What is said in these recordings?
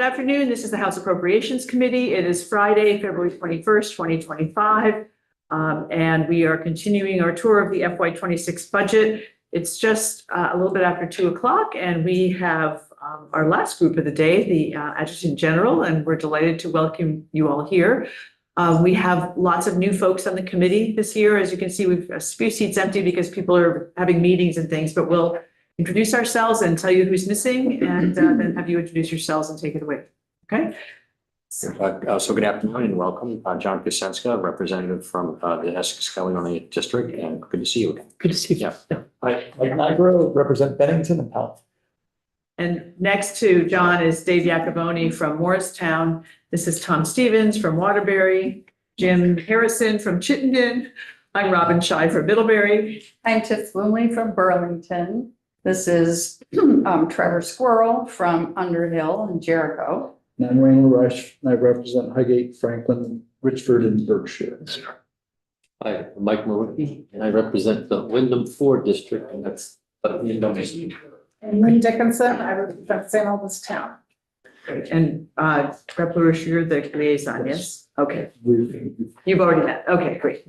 Good afternoon. This is the House Appropriations Committee. It is Friday, February 21st, 2025. And we are continuing our tour of the FY26 budget. It's just a little bit after 2 o'clock, and we have our last group of the day, the Adjutant General, and we're delighted to welcome you all here. We have lots of new folks on the committee this year. As you can see, we've a few seats empty because people are having meetings and things, but we'll introduce ourselves and tell you who's missing, and then have you introduce yourselves and take it away. Okay? So good afternoon and welcome. John Kusenska, representative from the Essex-Kelly District, and good to see you again. Good to see you. Yeah. Mike Nigro, represent Bennington and Pelham. And next to John is Dave Iacoboni from Morristown. This is Tom Stevens from Waterbury, Jim Harrison from Chittenden. I'm Robin Scheid from Middlebury. I'm Tiff Bloomley from Burlington. This is Trevor Squirrel from Underhill and Jericho. And I'm Wayne LaRush, and I represent Highgate, Franklin, Richford, and Berkshire. Hi, I'm Mike Marucci, and I represent the Wyndham 4 district, and that's And Lynn Dickinson, I represent St. Albans Town. Great. And Rep. LaRush, you're the liaison, yes? Okay. You've already met. Okay, great.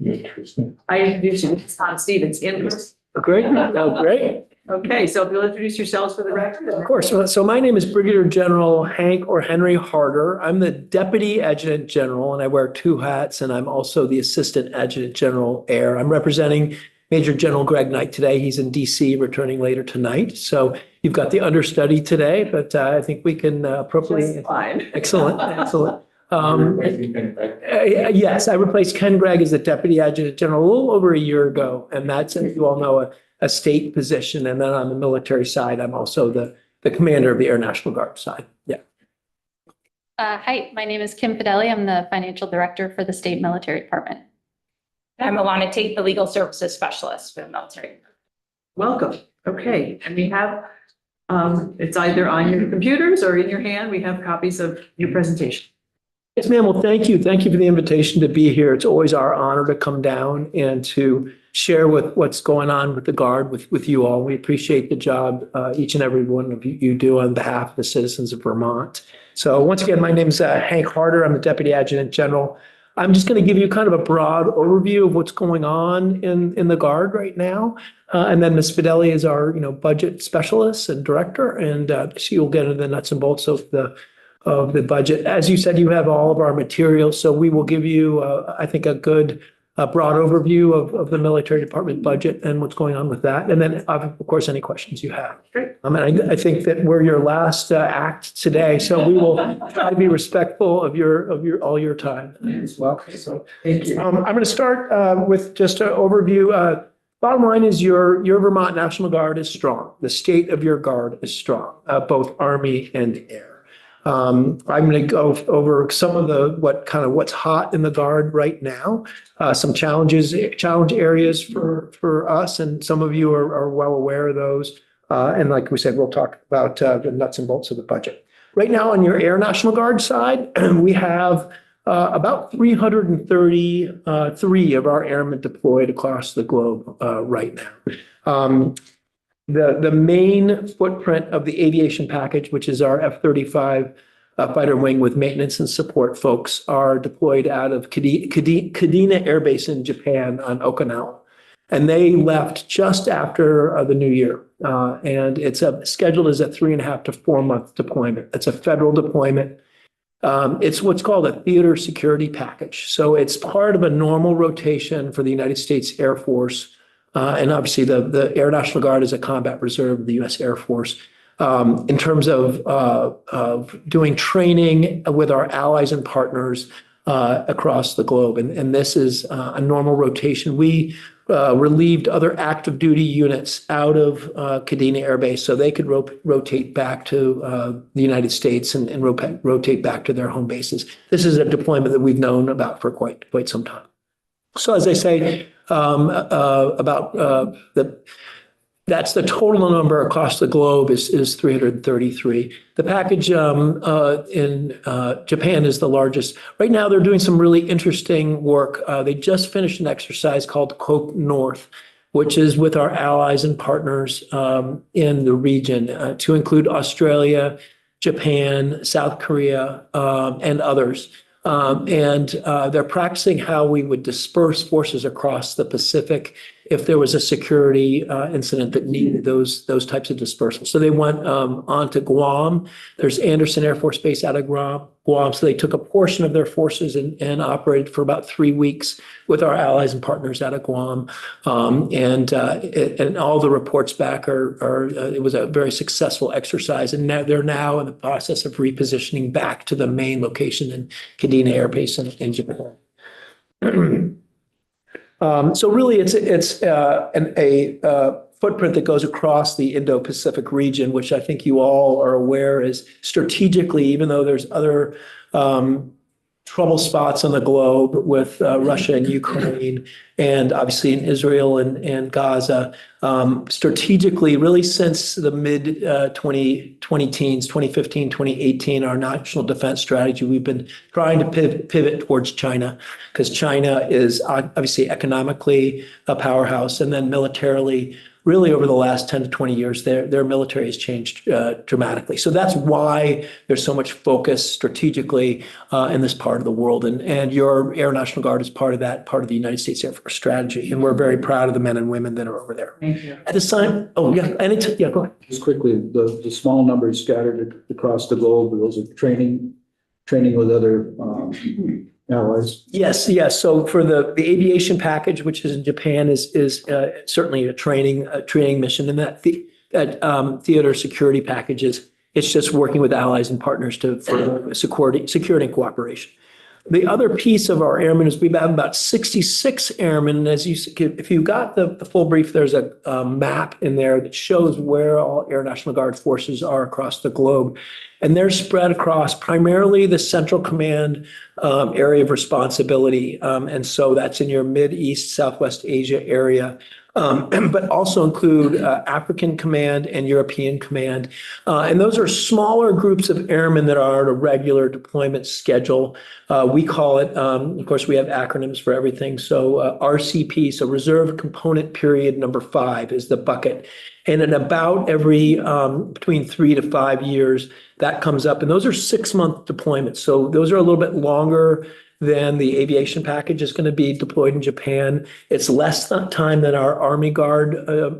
I introduced you to Tom Stevens in person. Great. Oh, great. Okay, so if you'll introduce yourselves for the record. Of course. So my name is Brigadier General Hank or Henry Harder. I'm the Deputy Adjutant General, and I wear 2 hats, and I'm also the Assistant Adjutant General Air. I'm representing Major General Greg Knight today. He's in DC, returning later tonight. So you've got the understudy today, but I think we can appropriately. Just fine. Excellent, excellent. Yes, I replaced Ken Gregg as the Deputy Adjutant General a little over a year ago, and that's, as you all know, a state position. And then on the military side, I'm also the commander of the Air National Guard side. Yeah. Hi, my name is Kim Fidelli. I'm the financial director for the state military department. I'm Alana Tate, the legal services specialist for the military. Welcome. Okay, and we have, it's either on your computers or in your hand. We have copies of your presentation. Yes, ma'am. Well, thank you. Thank you for the invitation to be here. It's always our honor to come down and to share with what's going on with the Guard with you all. We appreciate the job each and every one of you do on behalf of the citizens of Vermont. So once again, my name is Hank Harder. I'm the Deputy Adjutant General. I'm just going to give you kind of a broad overview of what's going on in the Guard right now. And then Ms. Fidelli is our budget specialist and director, and she will get into the nuts and bolts of the budget. As you said, you have all of our materials, so we will give you, I think, a good broad overview of the military department budget and what's going on with that. And then, of course, any questions you have. Great. And I think that we're your last act today, so we will try to be respectful of all your time as well. So Thank you. I'm going to start with just an overview. Bottom line is your Vermont National Guard is strong. The state of your Guard is strong, both Army and Air. I'm going to go over some of what's hot in the Guard right now, some challenge areas for us, and some of you are well aware of those. And like we said, we'll talk about the nuts and bolts of the budget. Right now on your Air National Guard side, we have about 333 of our airmen deployed across the globe right now. The main footprint of the aviation package, which is our F-35 fighter wing with maintenance and support folks, are deployed out of Kadena Air Base in Japan on Okinawa. And they left just after the new year. And it's scheduled as a 3.5 to 4 month deployment. It's a federal deployment. It's what's called a theater security package. So it's part of a normal rotation for the United States Air Force. And obviously the Air National Guard is a combat reserve of the U.S. Air Force in terms of doing training with our allies and partners across the globe. And this is a normal rotation. We relieved other active duty units out of Kadena Air Base so they could rotate back to the United States and rotate back to their home bases. This is a deployment that we've known about for quite some time. So as I say, that's the total number across the globe is 333. The package in Japan is the largest. Right now, they're doing some really interesting work. They just finished an exercise called COPE North, which is with our allies and partners in the region to include Australia, Japan, South Korea, and others. They're practicing how we would disperse forces across the Pacific if there was a security incident that needed those types of dispersal. So they went on to Guam. There's Andersen Air Force Base out of Guam. So they took a portion of their forces and operated for about 3 weeks with our allies and partners out of Guam. And all the reports back are it was a very successful exercise. And now they're now in the process of repositioning back to the main location in Kadena Air Base in Japan. So really, it's a footprint that goes across the Indo-Pacific region, which I think you all are aware is strategically, even though there's other trouble spots on the globe with Russia and Ukraine, and obviously in Israel and Gaza, strategically, really since the mid 2010s, 2015, 2018, our national defense strategy, we've been trying to pivot towards China, because China is obviously economically a powerhouse, and then militarily, really over the last 10 to 20 years, their military has changed dramatically. So that's why there's so much focus strategically in this part of the world. And your Air National Guard is part of that, part of the United States Air Force strategy. And we're very proud of the men and women that are over there. Thank you. At this time, go ahead. Just quickly, the small numbers scattered across the globe, those are training with other allies. Yes. So for the aviation package, which is in Japan, is certainly a training mission, and that theater security packages. It's just working with allies and partners for security and cooperation. The other piece of our airmen is we have about 66 airmen. As if you got the full brief, there's a map in there that shows where all Air National Guard forces are across the globe. And they're spread across primarily the Central Command area of responsibility. And so that's in your Mid-East, Southwest Asia area. But also include African Command and European Command. And those are smaller groups of airmen that are on a regular deployment schedule. We call it, of course, we have acronyms for everything. So RCP, so Reserve Component Period number 5 is the bucket. And in about every between 3 to 5 years, that comes up. And those are 6-month deployments. So those are a little bit longer than the aviation package is going to be deployed in Japan. It's less time than our Army Guard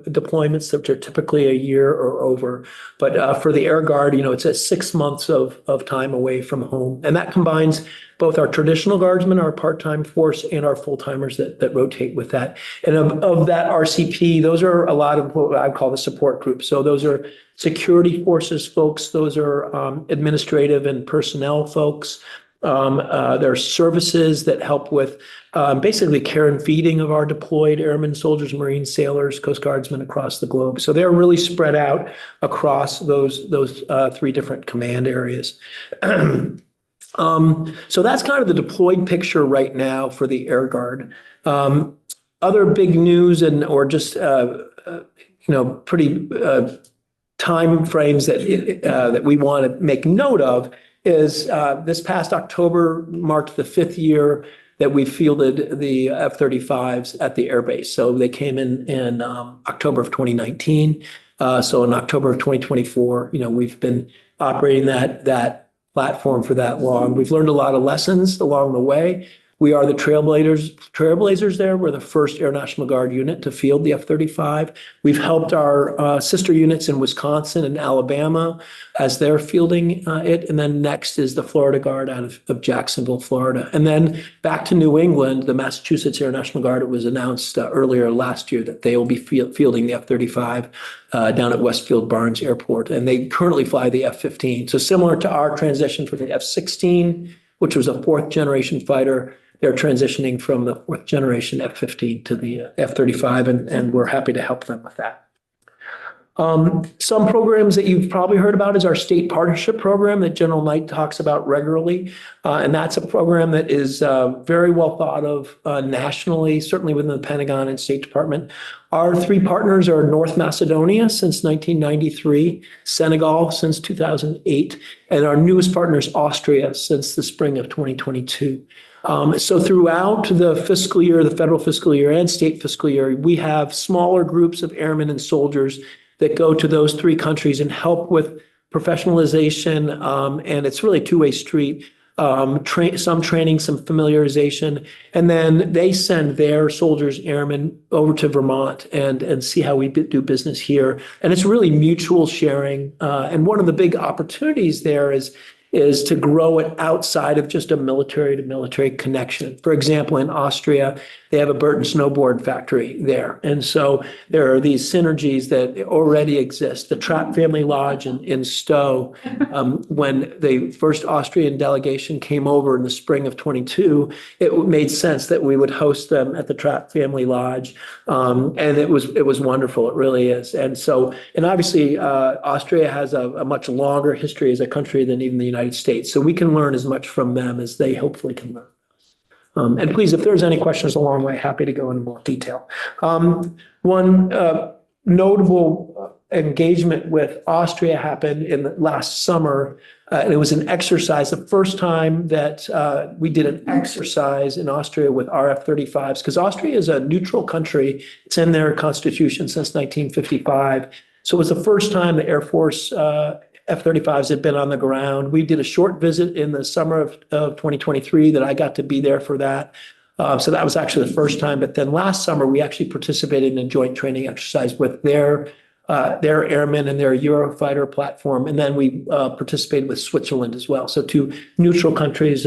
deployments, which are typically a year or over. But for the Air Guard, it's at 6 months of time away from home. And that combines both our traditional guardsmen, our part-time force, and our full-timers that rotate with that. And of that RCP, those are a lot of what I call the support groups. So those are security forces folks. Those are administrative and personnel folks. There are services that help with basically care and feeding of our deployed airmen, soldiers, Marines, sailors, Coast Guardsmen across the globe. So they're really spread out across those 3 different command areas. So that's kind of the deployed picture right now for the Air Guard. Other big news or just pretty time frames that we want to make note of is this past October marked the 5th year that we fielded the F-35s at the airbase. So they came in October of 2019. So in October of 2024, we've been operating that platform for that long. We've learned a lot of lessons along the way. We are the trailblazers there. We're the first Air National Guard unit to field the F-35. We've helped our sister units in Wisconsin and Alabama as they're fielding it. And then next is the Florida Guard out of Jacksonville, Florida. And then back to New England, the Massachusetts Air National Guard, it was announced earlier last year that they will be fielding the F-35 down at Westfield Barnes Airport. And they currently fly the F-15. So similar to our transition from the F-16, which was a 4th generation fighter, they're transitioning from the 4th generation F-15 to the F-35, and we're happy to help them with that. Some programs that you've probably heard about is our state partnership program that General Knight talks about regularly. And that's a program that is very well thought of nationally, certainly within the Pentagon and State Department. Our 3 partners are North Macedonia since 1993, Senegal since 2008, and our newest partner is Austria since the spring of 2022. So throughout the fiscal year, the federal fiscal year and state fiscal year, we have smaller groups of airmen and soldiers that go to those 3 countries and help with professionalization, and it's really a two-way street. Some training, some familiarization, and then they send their soldiers, airmen over to Vermont and see how we do business here. And it's really mutual sharing. And one of the big opportunities there is to grow it outside of just a military to military connection. For example, in Austria, they have a Burton snowboard factory there. And so there are these synergies that already exist. The Trapp Family Lodge in Stowe, when the first Austrian delegation came over in the spring of 22, it made sense that we would host them at the Trapp Family Lodge. And it was wonderful. It really is. And so, and obviously, Austria has a much longer history as a country than even the United States. So we can learn as much from them as they hopefully can learn. And please, if there's any questions along the way, happy to go into more detail. One notable engagement with Austria happened in the last summer. And it was an exercise, the first time that we did an exercise in Austria with our F-35s, because Austria is a neutral country. It's in their constitution since 1955. So it was the first time the Air Force F-35s had been on the ground. We did a short visit in the summer of 2023 that I got to be there for that. So that was actually the first time. But then last summer, we actually participated in a joint training exercise with their airmen and their Eurofighter platform. And then we participated with Switzerland as well. So two neutral countries,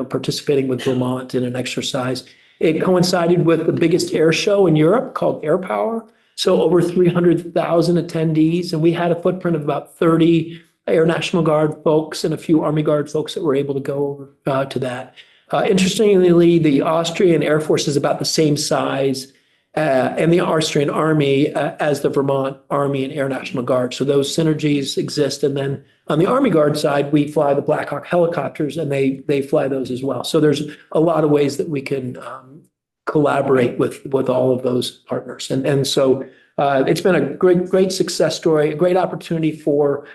participating with Vermont in an exercise. It coincided with the biggest air show in Europe called Air Power. So over 300,000 attendees, and we had a footprint of about 30 Air National Guard folks and a few Army Guard folks that were able to go over to that. Interestingly, the Austrian Air Force is about the same size and the Austrian Army as the Vermont Army and Air National Guard. So those synergies exist. And then on the Army Guard side, we fly the Black Hawk helicopters and they fly those as well. So there's a lot of ways that we can collaborate with all of those partners. And so it's been a great success story, a great opportunity for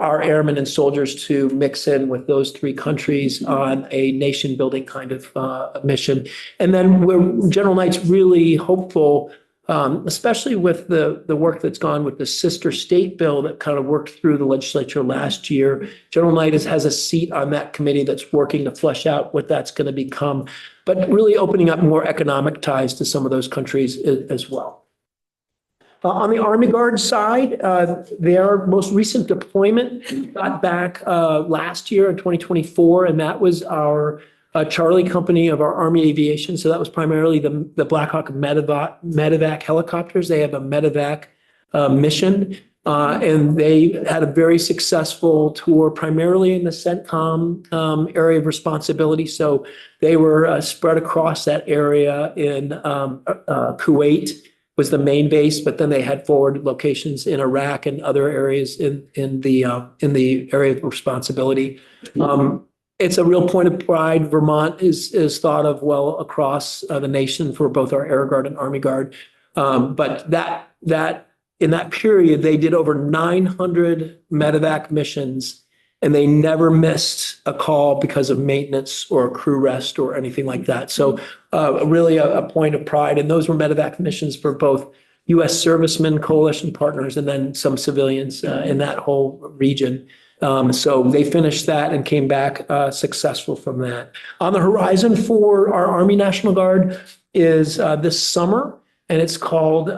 our airmen and soldiers to mix in with those three countries on a nation building kind of mission. And then General Knight's really hopeful, especially with the work that's gone with the sister state bill that kind of worked through the legislature last year. General Knight has a seat on that committee that's working to flesh out what that's going to become, but really opening up more economic ties to some of those countries as well. On the Army Guard side, their most recent deployment got back last year in 2024, and that was our Charlie company of our Army Aviation. So that was primarily the Black Hawk medevac helicopters. They have a medevac mission, and they had a very successful tour, primarily in the CENTCOM area of responsibility. So they were spread across that area in Kuwait was the main base, but then they had forward locations in Iraq and other areas in the area of responsibility. It's a real point of pride. Vermont is thought of well across the nation for both our Air Guard and Army Guard. But that in that period, they did over 900 medevac missions, and they never missed a call because of maintenance or crew rest or anything like that. So really a point of pride. And those were medevac missions for both U.S. servicemen, coalition partners, and then some civilians in that whole region. So they finished that and came back successful from that. On the horizon for our Army National Guard is this summer, and it's called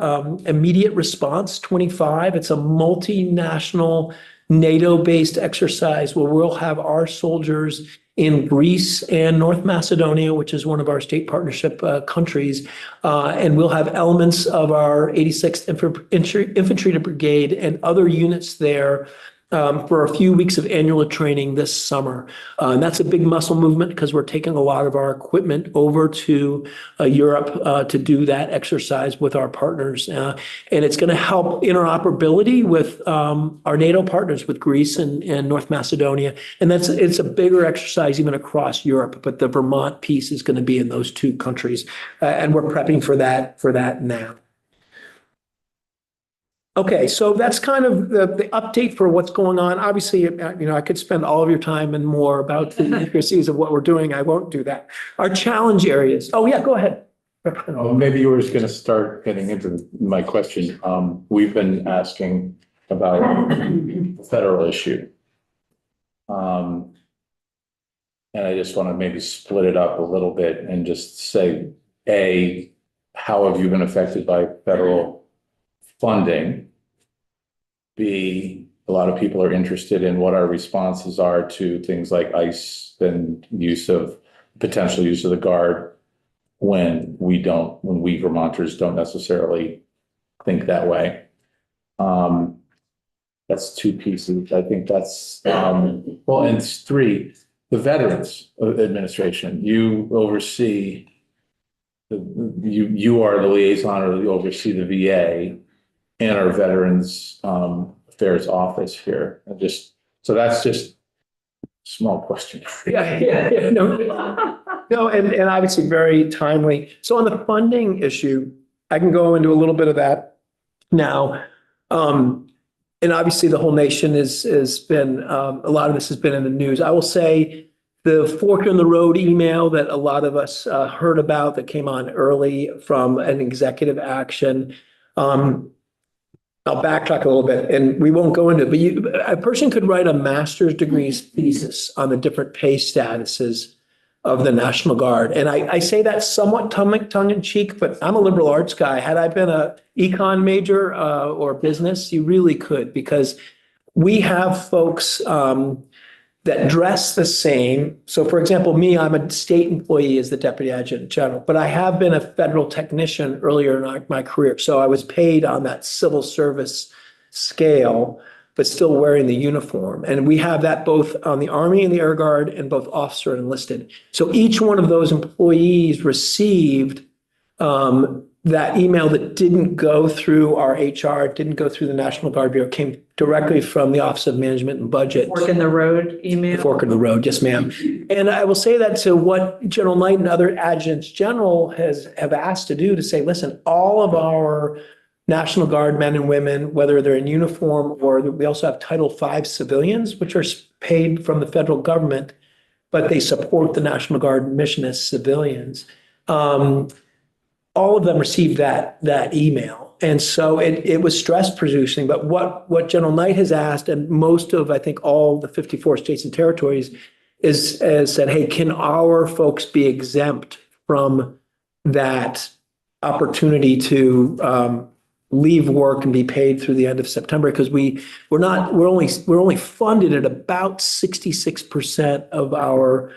Immediate Response 25. It's a multinational NATO-based exercise where we'll have our soldiers in Greece and North Macedonia, which is one of our state partnership countries, and we'll have elements of our 86th Infantry Brigade and other units there for a few weeks of annual training this summer. And that's a big muscle movement because we're taking a lot of our equipment over to Europe to do that exercise with our partners. And it's going to help interoperability with our NATO partners, with Greece and North Macedonia. And it's a bigger exercise even across Europe, but the Vermont piece is going to be in those two countries. And we're prepping for that now. Okay, so that's kind of the update for what's going on. Obviously, I could spend all of your time and more about the intricacies of what we're doing. I won't do that. Our challenge areas. Oh, yeah, go ahead. Maybe you were just going to start getting into my question. We've been asking about the federal issue. And I just want to maybe split it up a little bit and just say, A, how have you been affected by federal funding? B, a lot of people are interested in what our responses are to things like ICE and potential use of the Guard when we Vermonters don't necessarily think that way. That's two pieces. I think that's, well, and it's three, the Veterans Administration. You oversee, you are the liaison or you oversee the VA and our Veterans Affairs Office here. So that's just a small question. Yeah, no, and obviously very timely. So on the funding issue, I can go into a little bit of that now. And obviously the whole nation has been, a lot of this has been in the news. I will say the fork in the road email that a lot of us heard about that came on early from an executive action. I'll backtrack a little bit and we won't go into it, but a person could write a master's degree thesis on the different pay statuses of the National Guard. And I say that somewhat tongue in cheek, but I'm a liberal arts guy. Had I been a econ major or business, you really could, because we have folks that dress the same. So for example, me, I'm a state employee as the Deputy Adjutant General, but I have been a federal technician earlier in my career. So I was paid on that civil service scale, but still wearing the uniform. And we have that both on the Army and the Air Guard and both officer and enlisted. So each one of those employees received that email that didn't go through our HR, didn't go through the National Guard Bureau, came directly from the Office of Management and Budget. Fork in the road email. Fork in the road, yes, ma'am. And I will say that to what General Knight and other adjutants general have asked to do, to say, listen, all of our National Guard men and women, whether they're in uniform or we also have Title V civilians, which are paid from the federal government, but they support the National Guard mission as civilians. All of them received that email. And so it was stress producing. But what General Knight has asked, and most of, I think, all the 54 states and territories is said, hey, can our folks be exempt from that opportunity to leave work and be paid through the end of September? Because we're only funded at about 66% of our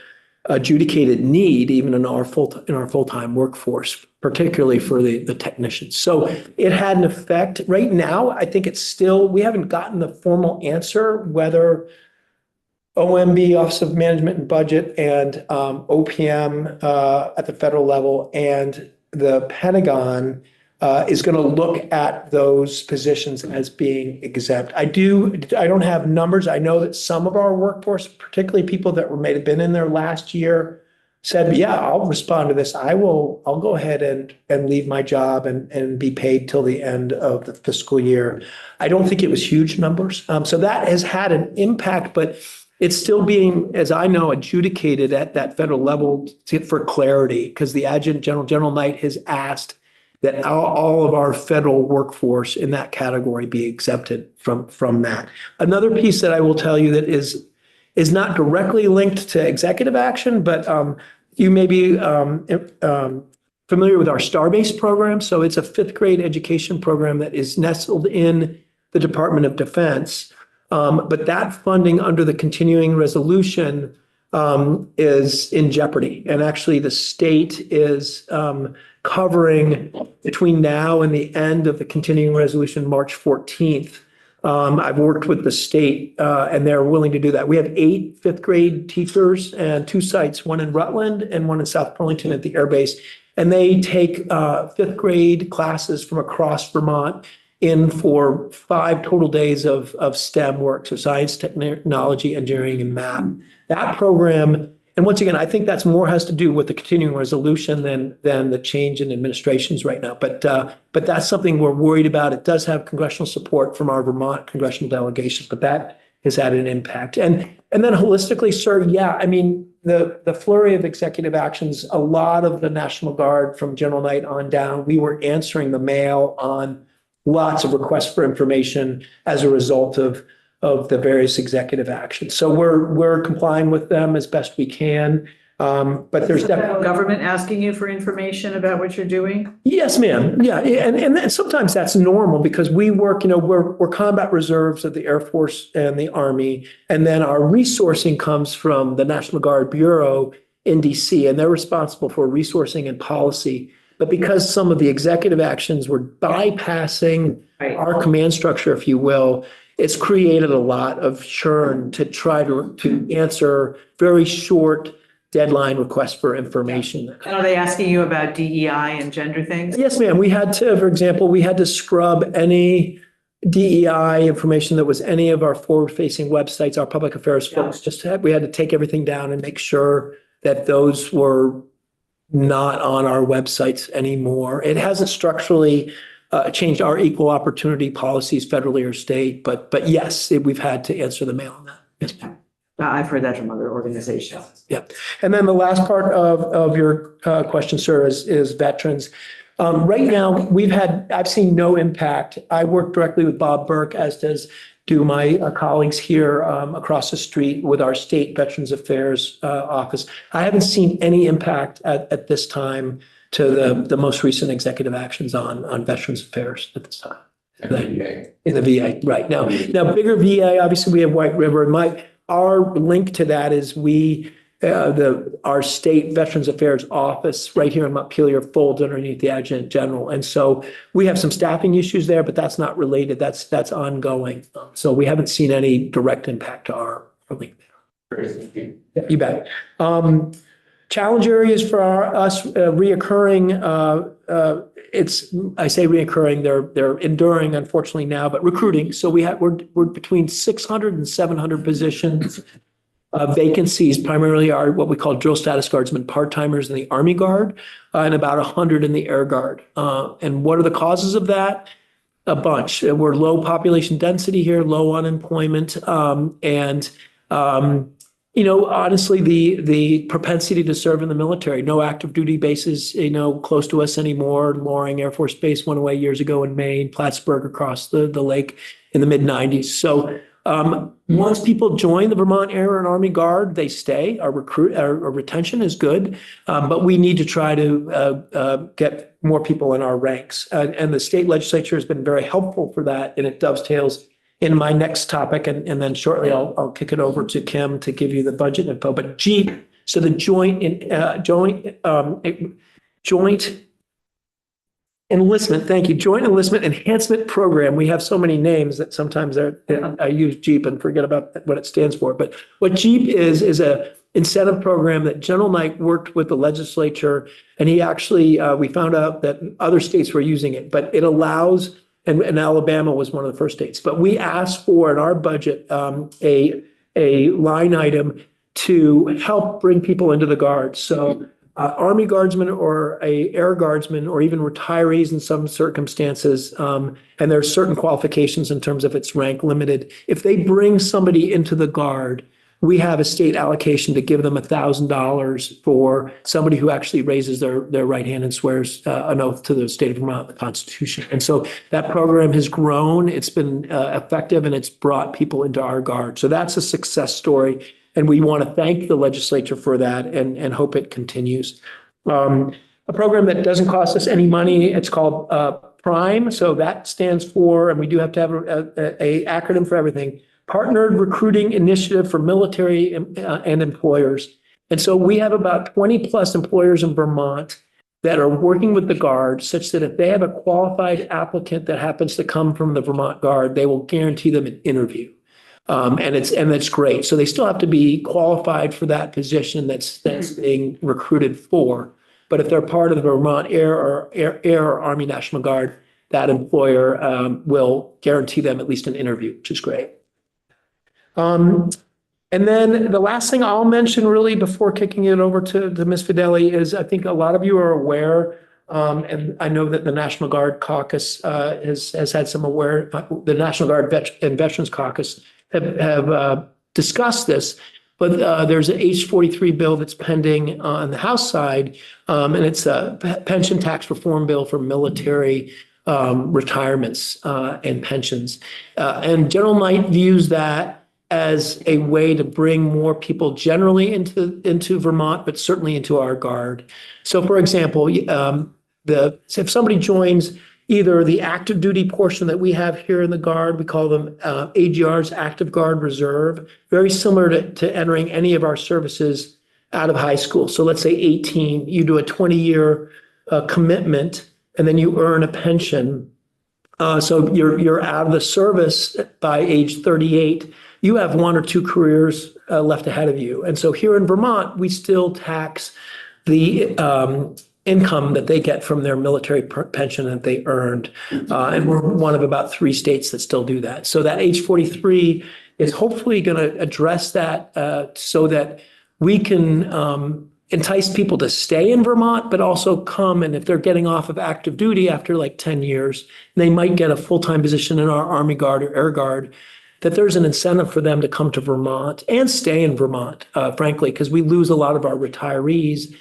adjudicated need, even in our full-time workforce, particularly for the technicians. So it had an effect. Right now, I think it's still, we haven't gotten the formal answer whether OMB, Office of Management and Budget, and OPM at the federal level and the Pentagon is going to look at those positions as being exempt. I don't have numbers. I know that some of our workforce, particularly people that may have been in there last year, said, yeah, I'll respond to this. I'll go ahead and leave my job and be paid till the end of the fiscal year. I don't think it was huge numbers. So that has had an impact, but it's still being, as I know, adjudicated at that federal level for clarity, because the Adjutant General Knight has asked that all of our federal workforce in that category be exempted from that. Another piece that I will tell you that is not directly linked to executive action, but you may be familiar with our STAR-based program. So it's a 5th grade education program that is nestled in the Department of Defense. But that funding under the continuing resolution is in jeopardy. And actually the state is covering between now and the end of the continuing resolution, March 14th. I've worked with the state and they're willing to do that. We have 8 5th grade teachers and 2 sites, one in Rutland and one in South Burlington at the Air Base. And they take 5th grade classes from across Vermont in for 5 total days of STEM work, so science, technology, engineering, and math. That program, and once again, I think that's more has to do with the continuing resolution than the change in administrations right now. But that's something we're worried about. It does have congressional support from our Vermont congressional delegation, but that has had an impact. And then holistically, sir, yeah, I mean, the flurry of executive actions, a lot of the National Guard from General Knight on down, we were answering the mail on lots of requests for information as a result of the various executive actions. So we're complying with them as best we can. But there's Is the federal definitely. government asking you for information about what you're doing? Yes, ma'am. Yeah, and sometimes that's normal because we work, we're combat reserves of the Air Force and the Army, and then our resourcing comes from the National Guard Bureau in DC, and they're responsible for resourcing and policy. But because some of the executive actions were bypassing Right. our command structure, if you will, it's created a lot of churn to try to answer very short deadline requests for information. And are they asking you about DEI and gender things? Yes, ma'am. We had to, for example, we had to scrub any DEI information that was any of our forward-facing websites, our public affairs folks, we had to take everything down and make sure that those were not on our websites anymore. It hasn't structurally changed our equal opportunity policies federally or state, but yes, we've had to answer the mail on that. Yes, ma'am. I've heard that from other organizations. Yeah. And then the last part of your question, sir, is veterans. Right now, I've seen no impact. I work directly with Bob Burke, as do my colleagues here across the street with our state Veterans Affairs office. I haven't seen any impact at this time to the most recent executive actions on Veterans Affairs at this time. In the VA, right. Now bigger VA, obviously we have White River. Our link to that is our state Veterans Affairs office right here in Montpelier folds underneath the Adjutant General. And so we have some staffing issues there, but that's not related. That's ongoing. So we haven't seen any direct impact to our link there. Yeah, you bet. Challenge areas for us, reoccurring, I say reoccurring, they're enduring unfortunately now, but recruiting. So we're between 600 and 700 positions. Vacancies primarily are what we call drill status guardsmen, part-timers in the Army Guard, and about 100 in the Air Guard. And what are the causes of that? A bunch. We're low population density here, low unemployment, honestly, the propensity to serve in the military, no active duty bases, close to us anymore. Loring Air Force Base went away years ago in Maine, Plattsburgh across the lake in the mid-90s. So once people join the Vermont Air and Army Guard, they stay. Our retention is good, but we need to try to get more people in our ranks. And the state legislature has been very helpful for that, and it dovetails in my next topic, and then shortly I'll kick it over to Kim to give you the budget info. But JEEP, so the joint enlistment, thank you, Joint Enlistment Enhancement Program. We have so many names that sometimes I use JEEP and forget about what it stands for. But what JEEP is a incentive program that General Knight worked with the legislature, and he actually, we found out that other states were using it, but it allows. And Alabama was one of the first states. But we asked for in our budget a line item to help bring people into the Guard. So Army Guardsmen or a Air Guardsman or even retirees in some circumstances, and there are certain qualifications in terms of its rank limited. If they bring somebody into the Guard, we have a state allocation to give them $1,000 for somebody who actually raises their right hand and swears an oath to the state of Vermont, the Constitution. And so that program has grown, it's been effective, and it's brought people into our Guard. So that's a success story. And we want to thank the legislature for that and hope it continues. A program that doesn't cost us any money, it's called PRIME. So that stands for, and we do have to have a acronym for everything, Partnered Recruiting Initiative for Military and Employers. And so we have about 20 plus employers in Vermont that are working with the Guard such that if they have a qualified applicant that happens to come from the Vermont Guard, they will guarantee them an interview. And it's great. So they still have to be qualified for that position that's being recruited for. But if they're part of the Vermont Air or Army National Guard, that employer will guarantee them at least an interview, which is great. And then the last thing I'll mention really before kicking it over to Ms. Fideli is I think a lot of you are aware, and I know that the National Guard Caucus has had some the National Guard and Veterans Caucus have discussed this, but there's an H-43 bill that's pending on the House side, and it's a pension tax reform bill for military retirements and pensions. And General Knight views that as a way to bring more people generally into Vermont, but certainly into our Guard. So for example, if somebody joins either the active duty portion that we have here in the Guard, we call them AGR's Active Guard Reserve, very similar to entering any of our services out of high school. So let's say 18, you do a 20-year commitment, and then you earn a pension. So you're out of the service by age 38. You have 1 or 2 careers left ahead of you. And so here in Vermont, we still tax the income that they get from their military pension that they earned. And we're one of about 3 states that still do that. So that age 43 is hopefully going to address that so that we can entice people to stay in Vermont, but also come, and if they're getting off of active duty after like 10 years, they might get a full-time position in our Army Guard or Air Guard, that there's an incentive for them to come to Vermont and stay in Vermont, frankly, because we lose a lot of our retirees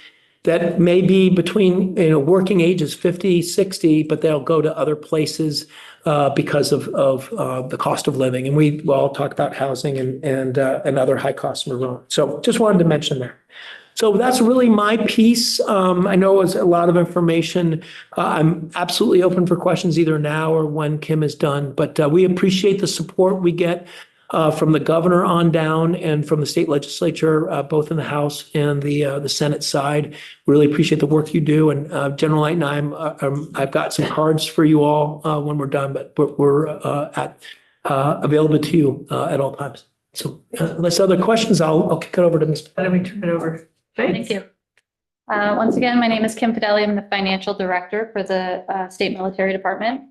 that may be between, working ages 50, 60, but they'll go to other places because of the cost of living. And we will talk about housing and other high costs in Vermont. So just wanted to mention that. So that's really my piece. I know it's a lot of information. I'm absolutely open for questions either now or when Kim is done, but we appreciate the support we get from the governor on down and from the state legislature, both in the House and the Senate side. Really appreciate the work you do. And General Knight and I've got some cards for you all when we're done, but we're available to you at all times. So unless other questions, I'll kick it over to Ms. Why don't we turn it over? Thank you. Once again, my name is Kim Fidelli. I'm the financial director for the State Military Department.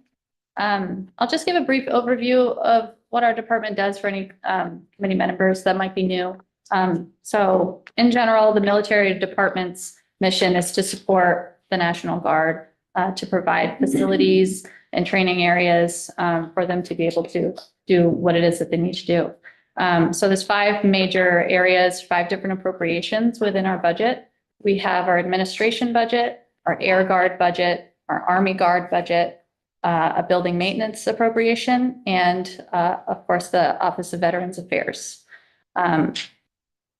I'll just give a brief overview of what our department does for any committee members that might be new. So in general, the military department's mission is to support the National Guard, to provide facilities and training areas for them to be able to do what it is that they need to do. So there's 5 major areas, 5 different appropriations within our budget. We have our administration budget, our Air Guard budget, our Army Guard budget, a building maintenance appropriation, and of course, the Office of Veterans Affairs.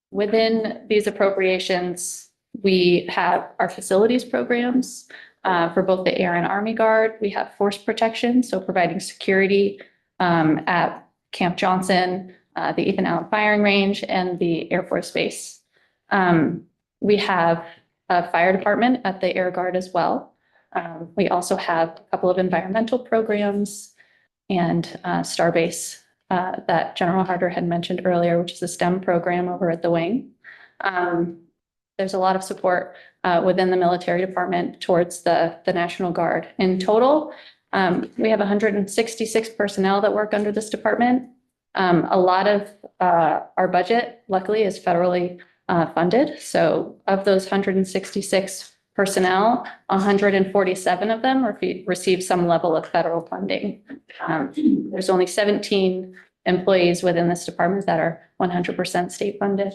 Within these appropriations, we have our facilities programs for both the Air and Army Guard. We have force protection, so providing security at Camp Johnson, the Ethan Allen Firing Range, and the Air Force Base. We have a fire department at the Air Guard as well. We also have a couple of environmental programs and Starbase that General Harder had mentioned earlier, which is a STEM program over at the wing. There's a lot of support within the military department towards the National Guard. In total, we have 166 personnel that work under this department. A lot of our budget, luckily, is federally funded. So of those 166 personnel, 147 of them receive some level of federal funding. There's only 17 employees within this department that are 100% state funded.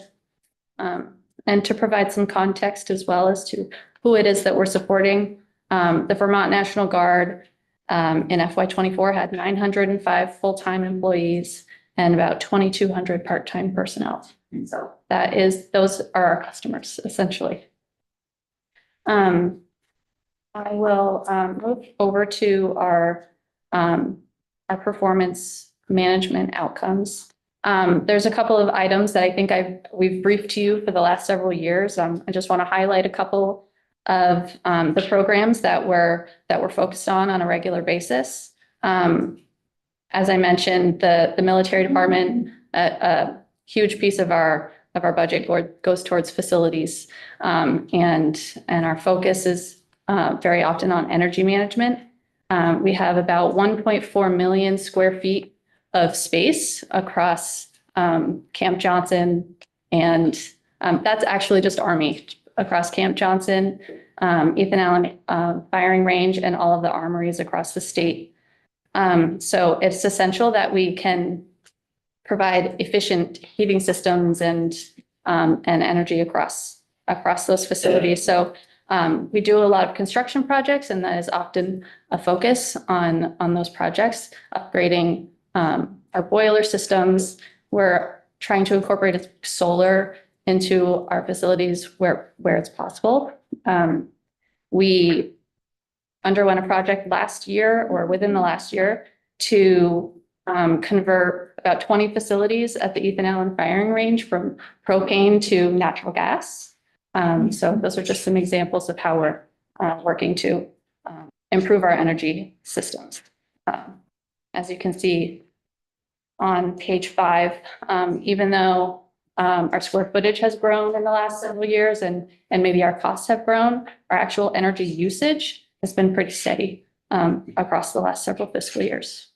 And to provide some context as well as to who it is that we're supporting, the Vermont National Guard in FY24 had 905 full-time employees and about 2,200 part-time personnel. So those are our customers, essentially. I will move over to our performance management outcomes. There's a couple of items that I think we've briefed to you for the last several years. I just want to highlight a couple of the programs that we're focused on a regular basis. As I mentioned, the military department, a huge piece of our budget goes towards facilities. And our focus is very often on energy management. We have about 1.4 million square feet of space across Camp Johnson, and that's actually just Army, across Camp Johnson, Ethan Allen Firing Range, and all of the armories across the state. So it's essential that we can provide efficient heating systems and energy across those facilities. So We do a lot of construction projects, and that is often a focus on those projects, upgrading our boiler systems. We're trying to incorporate solar into our facilities where it's possible. We underwent a project last year or within the last year to convert about 20 facilities at the Ethan Allen firing range from propane to natural gas. So those are just some examples of how we're working to improve our energy systems. As you can see on page 5, even though our square footage has grown in the last several years and maybe our costs have grown, our actual energy usage has been pretty steady across the last several fiscal years.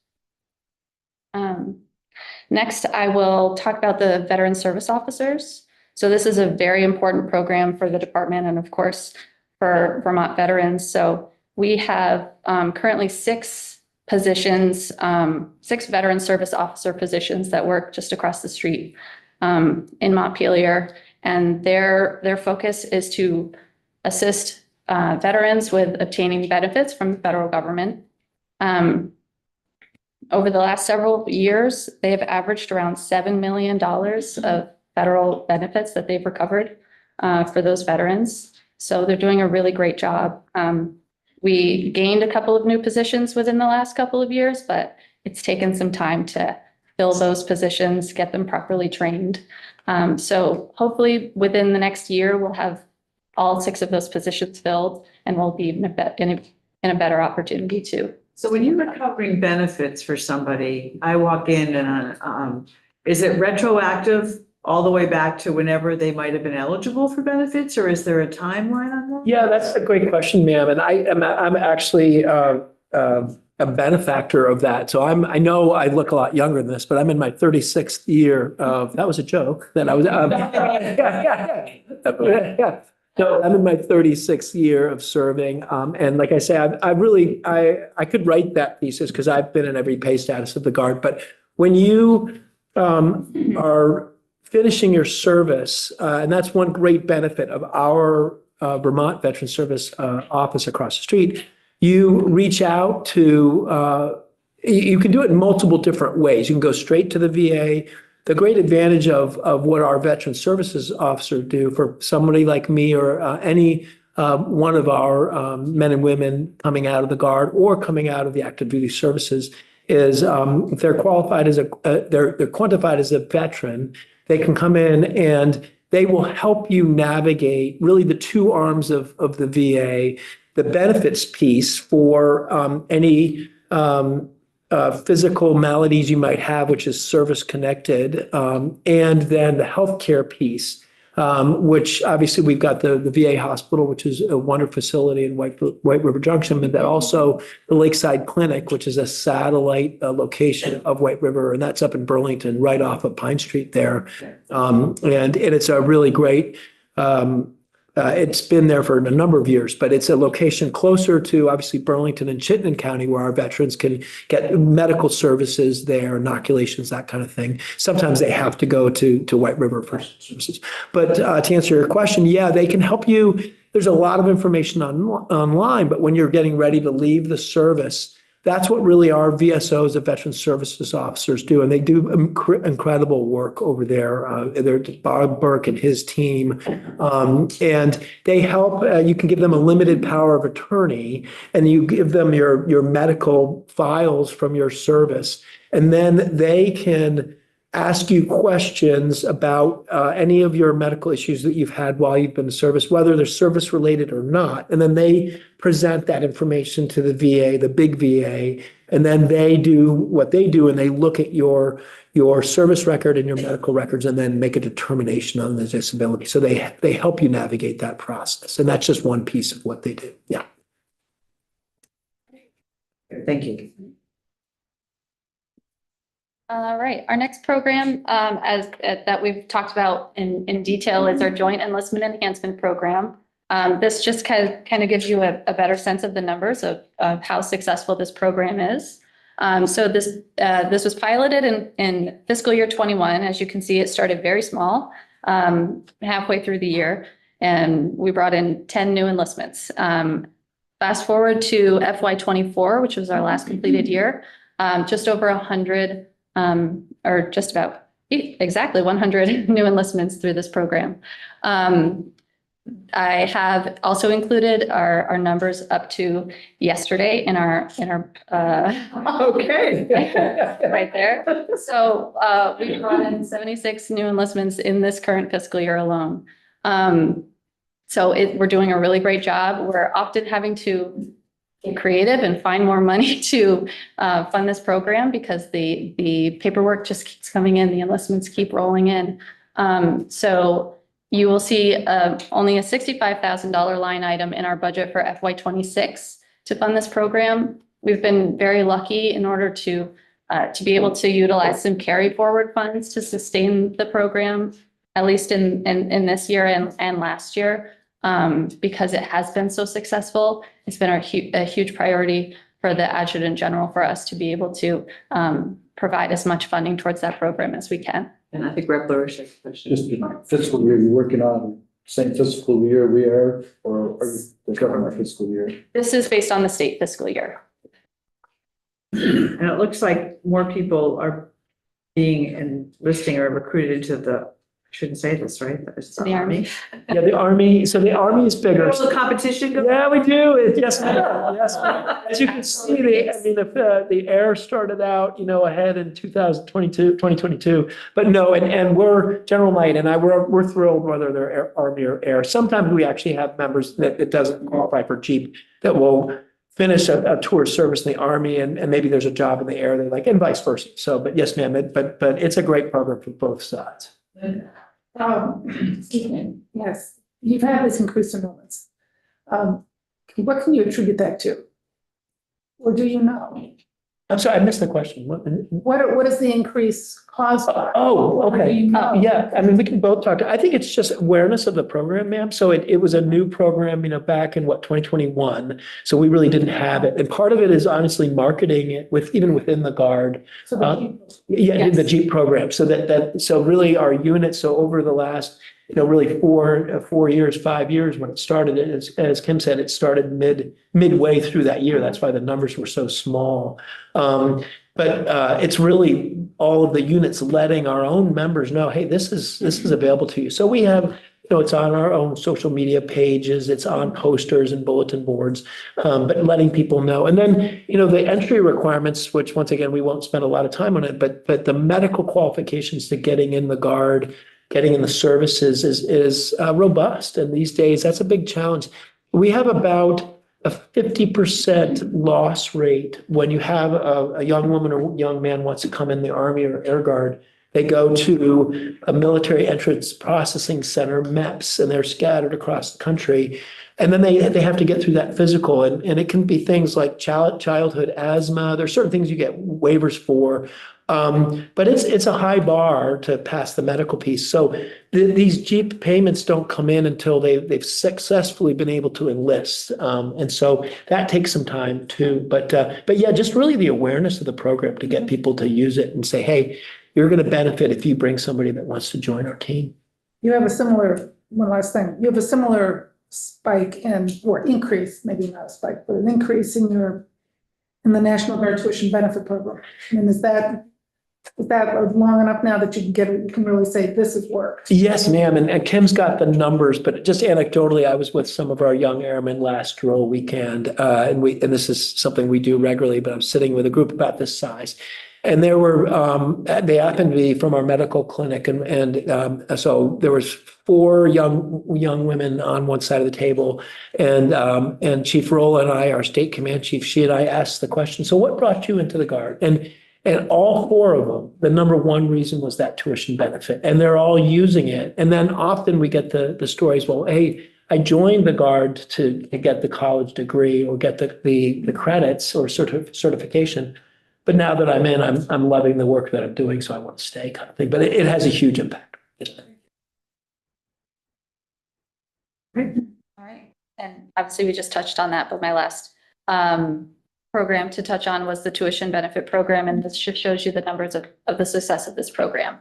Next, I will talk about the veteran service officers. So this is a very important program for the department and of course for Vermont veterans. So we have currently 6 positions, 6 veteran service officer positions that work just across the street in Montpelier. And their focus is to assist veterans with obtaining benefits from the federal government. Over the last several years, they have averaged around $7 million of federal benefits that they've recovered for those veterans. So they're doing a really great job. We gained a couple of new positions within the last couple of years, but it's taken some time to fill those positions, get them properly trained. So hopefully within the next year, we'll have all 6 of those positions filled and we'll be in a better opportunity too. So when you're recovering benefits for somebody, I walk in and is it retroactive all the way back to whenever they might have been eligible for benefits, or is there a timeline on that? Yeah, that's a great question, ma'am. And I'm actually a benefactor of that. So I know I look a lot younger than this, but I'm in my 36th year of, that was a joke that I was, yeah. So I'm in my 36th year of serving. And like I say, I could write that thesis because I've been in every pay status of the Guard. But when you are finishing your service, and that's one great benefit of our Vermont Veteran Service office across the street, you reach out to, you can do it in multiple different ways. You can go straight to the VA. The great advantage of what our Veteran Services officers do for somebody like me or any one of our men and women coming out of the Guard or coming out of the active duty services is if they're qualified as they're quantified as a veteran, they can come in and they will help you navigate really the 2 arms of the VA, the benefits piece for any physical maladies you might have, which is service connected, and then the healthcare piece, which obviously we've got the VA hospital, which is a wonderful facility in White River Junction, but then also the Lakeside Clinic, which is a satellite location of White River, and that's up in Burlington, right off of Pine Street there. And it's a really great, it's been there for a number of years, but it's a location closer to obviously Burlington and Chittenden County where our veterans can get medical services there, inoculations, that kind of thing. Sometimes they have to go to White River for services. But to answer your question, yeah, they can help you. There's a lot of information online, but when you're getting ready to leave the service, that's what really our VSOs, the Veteran Services Officers, do. And they do incredible work over there. They're Bob Burke and his team. And they help, you can give them a limited power of attorney and you give them your medical files from your service. And then they can ask you questions about any of your medical issues that you've had while you've been in service, whether they're service related or not. And then they present that information to the VA, the big VA, and then they do what they do and they look at your service record and your medical records and then make a determination on the disability. So they help you navigate that process. And that's just one piece of what they do. Yeah. Thank you. All right, our next program, that we've talked about in detail, is our Joint Enlistment Enhancement Program. This just kind of gives you a better sense of the numbers of how successful this program is. So this was piloted in fiscal year 21. As you can see, it started very small halfway through the year. and we brought in 10 new enlistments. Fast forward to FY '24, which was our last completed year, just over 100, or just about exactly 100 new enlistments through this program. I have also included our numbers up to yesterday in our Okay. right there. So we brought in 76 new enlistments in this current fiscal year alone. So we're doing a really great job. We're often having to get creative and find more money to fund this program because the paperwork just keeps coming in, the enlistments keep rolling in. So you will see only a $65,000 line item in our budget for FY '26 to fund this program. We've been very lucky in order to be able to utilize some carry forward funds to sustain the program, at least in this year and last year, because it has been so successful. It's been a huge priority for the Adjutant General for us to be able to provide as much funding towards that program as we can. And I think Rep. Lurish has a question. Just the fiscal year, you're working on same fiscal year we are, or are you the government fiscal year? This is based on the state fiscal year. And it looks like more people are being enlisting or recruited into the, I shouldn't say this, right? It's The Army. Yeah, the Army, so the Army is bigger. There's a competition going on. Yeah, we do. Yes, ma'am. Yes, ma'am. As you can see, the air started out, ahead in 2022. But no, and we're, General Knight and I, we're thrilled whether they're Army or air. Sometimes we actually have members that it doesn't qualify for Jeep that will finish a tour service in the Army and maybe there's a job in the air they like, and vice versa. So, but yes, ma'am, but it's a great program for both sides. Excuse me, yes, you've had this increased enrollments. What can you attribute that to? Or do you know? I'm sorry, I missed the question. What is the increase caused by? Oh, Or do okay. you know? Yeah, I mean, we can both talk. I think it's just awareness of the program, ma'am. So it was a new program, back in 2021. So we really didn't have it. And part of it is honestly marketing it even within the Guard. So the Yeah, the Yes. Jeep program. So really our units, so over the last, really 4 years, 5 years when it started, as Kim said, it started midway through that year. That's why the numbers were so small. But it's really all of the units letting our own members know, hey, this is available to you. So we have, it's on our own social media pages, it's on posters and bulletin boards, but letting people know. And then, the entry requirements, which once again, we won't spend a lot of time on it, but the medical qualifications to getting in the Guard, getting in the services is robust. And these days, that's a big challenge. We have about a 50% loss rate when you have a young woman or young man wants to come in the Army or Air Guard. They go to a military entrance processing center, MEPS, and they're scattered across the country. And then they have to get through that physical. And it can be things like childhood asthma. There's certain things you get waivers for. But it's a high bar to pass the medical piece. So these Jeep payments don't come in until they've successfully been able to enlist. And so that takes some time too. But yeah, just really the awareness of the program to get people to use it and say, hey, you're going to benefit if you bring somebody that wants to join our team. You have one last thing, you have a similar spike or increase, maybe not a spike, but an increase in the National Guard Tuition Benefit Program. I mean, is that long enough now that you can really say this has worked? Yes, ma'am. And Kim's got the numbers, but just anecdotally, I was with some of our young airmen last drill weekend. And this is something we do regularly, but I'm sitting with a group about this size. And they happened to be from our medical clinic. And so there was 4 young women on one side of the table. And Chief Rolla and I, our state command chief, she and I asked the question, so what brought you into the Guard? And all 4 of them, the number one reason was that tuition benefit. And they're all using it. And then often we get the stories, well, hey, I joined the Guard to get the college degree or get the credits or certification. But now that I'm in, I'm loving the work that I'm doing, so I want to stay kind of thing. But it has a huge impact. All right. And obviously we just touched on that, but my last program to touch on was the tuition benefit program, and this just shows you the numbers of the success of this program.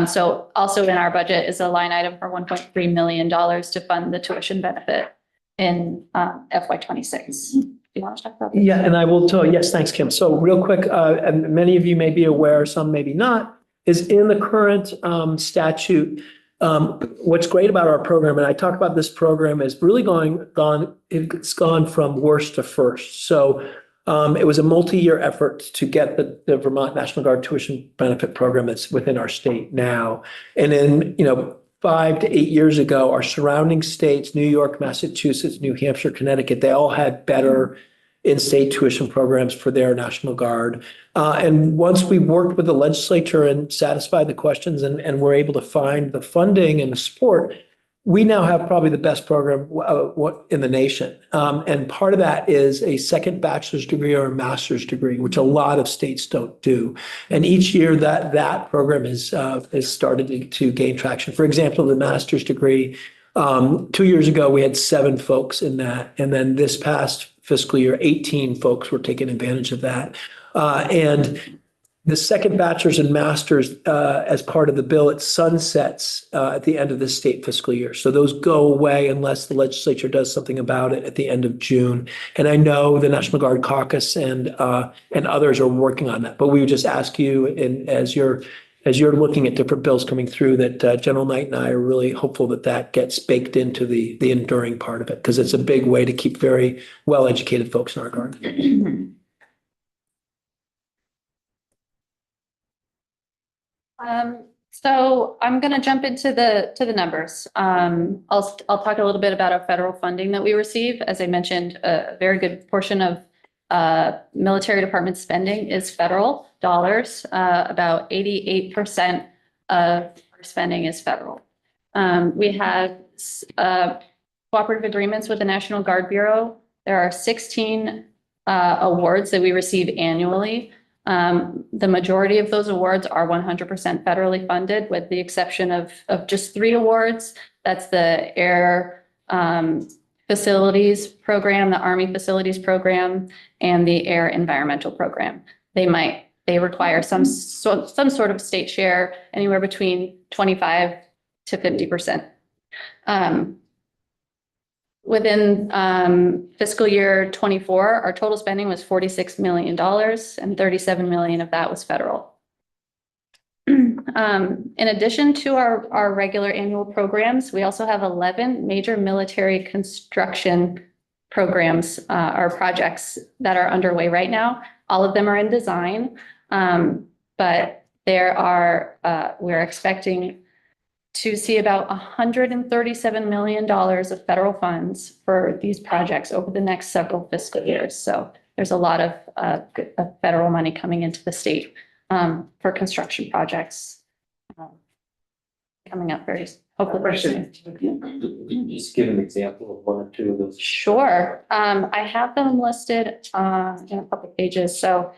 So also in our budget is a line item for $1.3 million to fund the tuition benefit in FY '26. Do you want to talk about that? Yeah, and I will tell, yes, thanks, Kim. So real quick, and many of you may be aware, some maybe not, is in the current statute. What's great about our program, and I talk about this program, is really it's gone from worst to first. So it was a multi-year effort to get the Vermont National Guard tuition benefit program that's within our state now. And then, 5 to 8 years ago, our surrounding states, New York, Massachusetts, New Hampshire, Connecticut, they all had better in-state tuition programs for their National Guard. And once we worked with the legislature and satisfied the questions and were able to find the funding and the support, we now have probably the best program in the nation. And part of that is a second bachelor's degree or a master's degree, which a lot of states don't do. And each year that program is started to gain traction. For example, the master's degree, 2 years ago, we had 7 folks in that. And then this past fiscal year, 18 folks were taking advantage of that. And the second bachelor's and master's, as part of the bill, it sunsets at the end of the state fiscal year. So those go away unless the legislature does something about it at the end of June. And I know the National Guard Caucus and others are working on that. But we would just ask you, and as you're looking at different bills coming through, that General Knight and I are really hopeful that gets baked into the enduring part of it, because it's a big way to keep very well-educated folks in our Guard. So I'm going to jump into the numbers. I'll talk a little bit about our federal funding that we receive. As I mentioned, a very good portion of military department spending is federal dollars. About 88% of our spending is federal. We have cooperative agreements with the National Guard Bureau. There are 16 awards that we receive annually. The majority of those awards are 100% federally funded, with the exception of just 3 awards. That's the Air Facilities Program, the Army Facilities Program, and the Air Environmental Program. They require some sort of state share, anywhere between 25 to 50%. Within fiscal year '24, our total spending was $46 million, and $37 million of that was federal. In addition to our regular annual programs, we also have 11 major military construction programs or projects that are underway right now. All of them are in design, but we're expecting to see about $137 million of federal funds for these projects over the next several fiscal years. So there's a lot of federal money coming into the state for construction projects coming up very hopefully soon. Just give an example of 1 or 2 of those. Sure. I have them listed in a couple of pages. So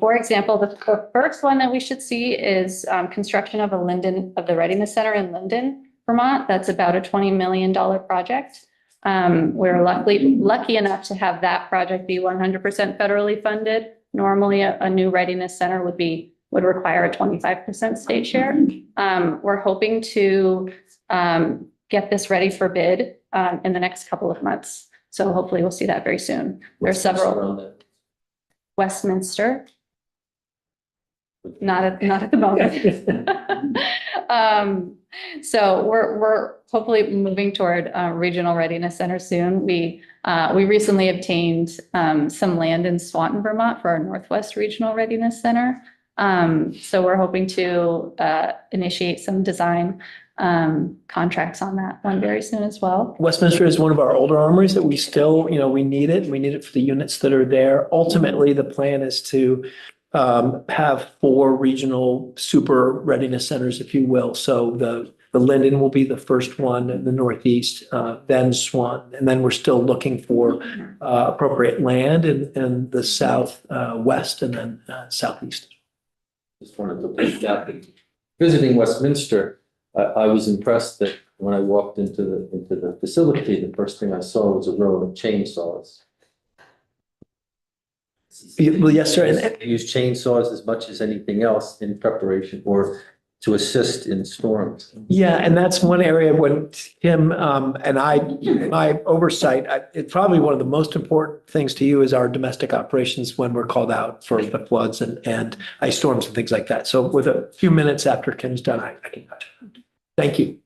for example, the first one that we should see is construction of the Readiness Center in Linden, Vermont. That's about a $20 million project. We're lucky enough to have that project be 100% federally funded. Normally, a new Readiness Center would require a 25% state share. We're hoping to get this ready for bid in the next couple of months. So hopefully we'll see that very soon. There's several. Westminster. Not at the moment. So we're hopefully moving toward regional readiness center soon. We recently obtained some land in Swanton, Vermont for our Northwest Regional Readiness Center. So we're hoping to initiate some design contracts on that one very soon as well. Westminster is one of our older armories that we still, we need it. We need it for the units that are there. Ultimately, the plan is to have 4 regional super readiness centers, if you will. So the Linden will be the first one in the Northeast, then Swan, and then we're still looking for appropriate land in the Southwest and then Southeast. Just wanted to point out that visiting Westminster, I was impressed that when I walked into the facility, the first thing I saw was a row of chainsaws. Well, yes, sir. And They use chainsaws as much as anything else in preparation or to assist in storms. yeah, and that's one area when Tim and I, my oversight, it's probably one of the most important things to you is our domestic operations when we're called out for the floods and ice storms and things like that. So with a few minutes after Kim's done, I can touch. Thank you.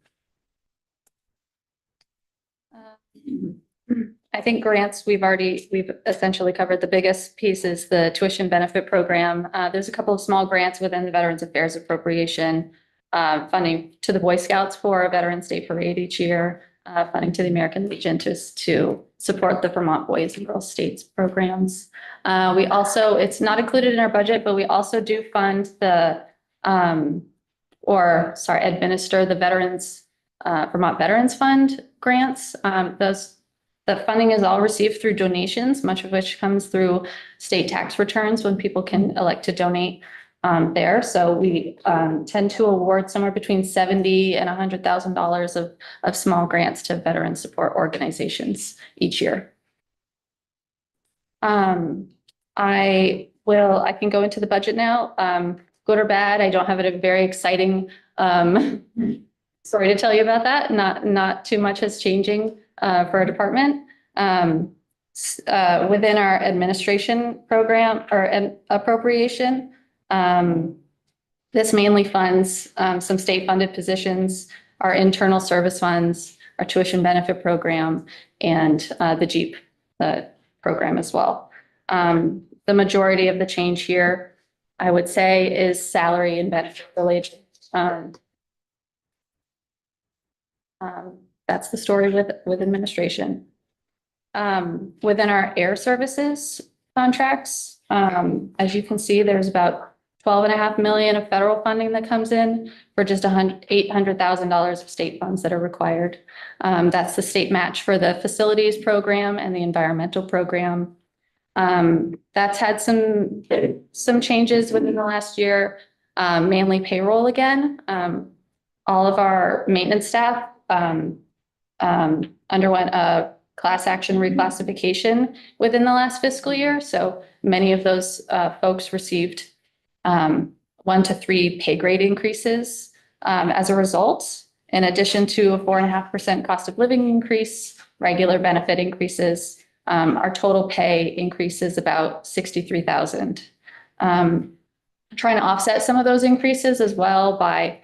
I think grants, we've essentially covered. The biggest piece is the tuition benefit program. There's a couple of small grants within the Veterans Affairs appropriation, funding to the Boy Scouts for a Veterans Day parade each year, funding to the American Legion to support the Vermont Boys and Girls States programs. We also, it's not included in our budget, but we also do fund administer the Vermont Veterans Fund grants. The funding is all received through donations, much of which comes through state tax returns when people can elect to donate there. So we tend to award somewhere between $70,000 and $100,000 of small grants to veteran support organizations each year. I can go into the budget now. Good or bad, I don't have a very exciting story to tell you about that. Not too much is changing for our department. Within our administration program or an appropriation, this mainly funds some state funded positions, our internal service funds, our tuition benefit program, and the JEEP program as well. The majority of the change here, I would say, is salary and benefit related. That's the story with administration. Within our air services contracts, as you can see, there's about $12.5 million of federal funding that comes in for just $800,000 of state funds that are required. That's the state match for the facilities program and the environmental program. That's had some changes within the last year, mainly payroll again. All of our maintenance staff underwent a class action reclassification within the last fiscal year. So many of those folks received 1 to 3 pay grade increases as a result, in addition to a 4.5% cost of living increase, regular benefit increases. Our total pay increases about $63,000. Trying to offset some of those increases as well by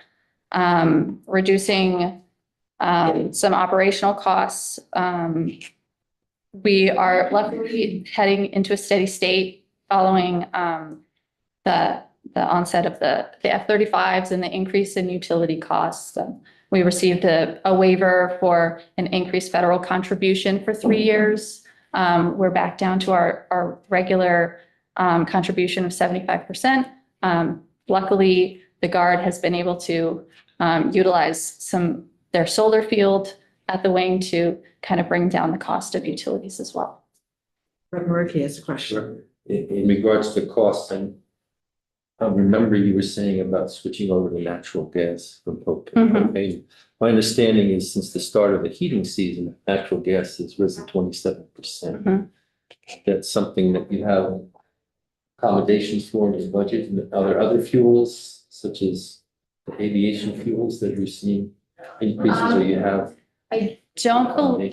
reducing some operational costs. We are luckily heading into a steady state following the onset of the F-35s and the increase in utility costs. We received a waiver for an increased federal contribution for 3 years. We're back down to our regular contribution of 75%. Luckily, the Guard has been able to utilize their solar field at the wing to kind of bring down the cost of utilities as well. Reverend Murphy has a question. In regards to costs, and I remember you were saying about switching over to natural gas from propane. My understanding is since the start of the heating season, natural gas has risen 27%. That's something that you have accommodations for in your budget. And are there other fuels such as the aviation fuels that you're seeing increases, or you have? I don't believe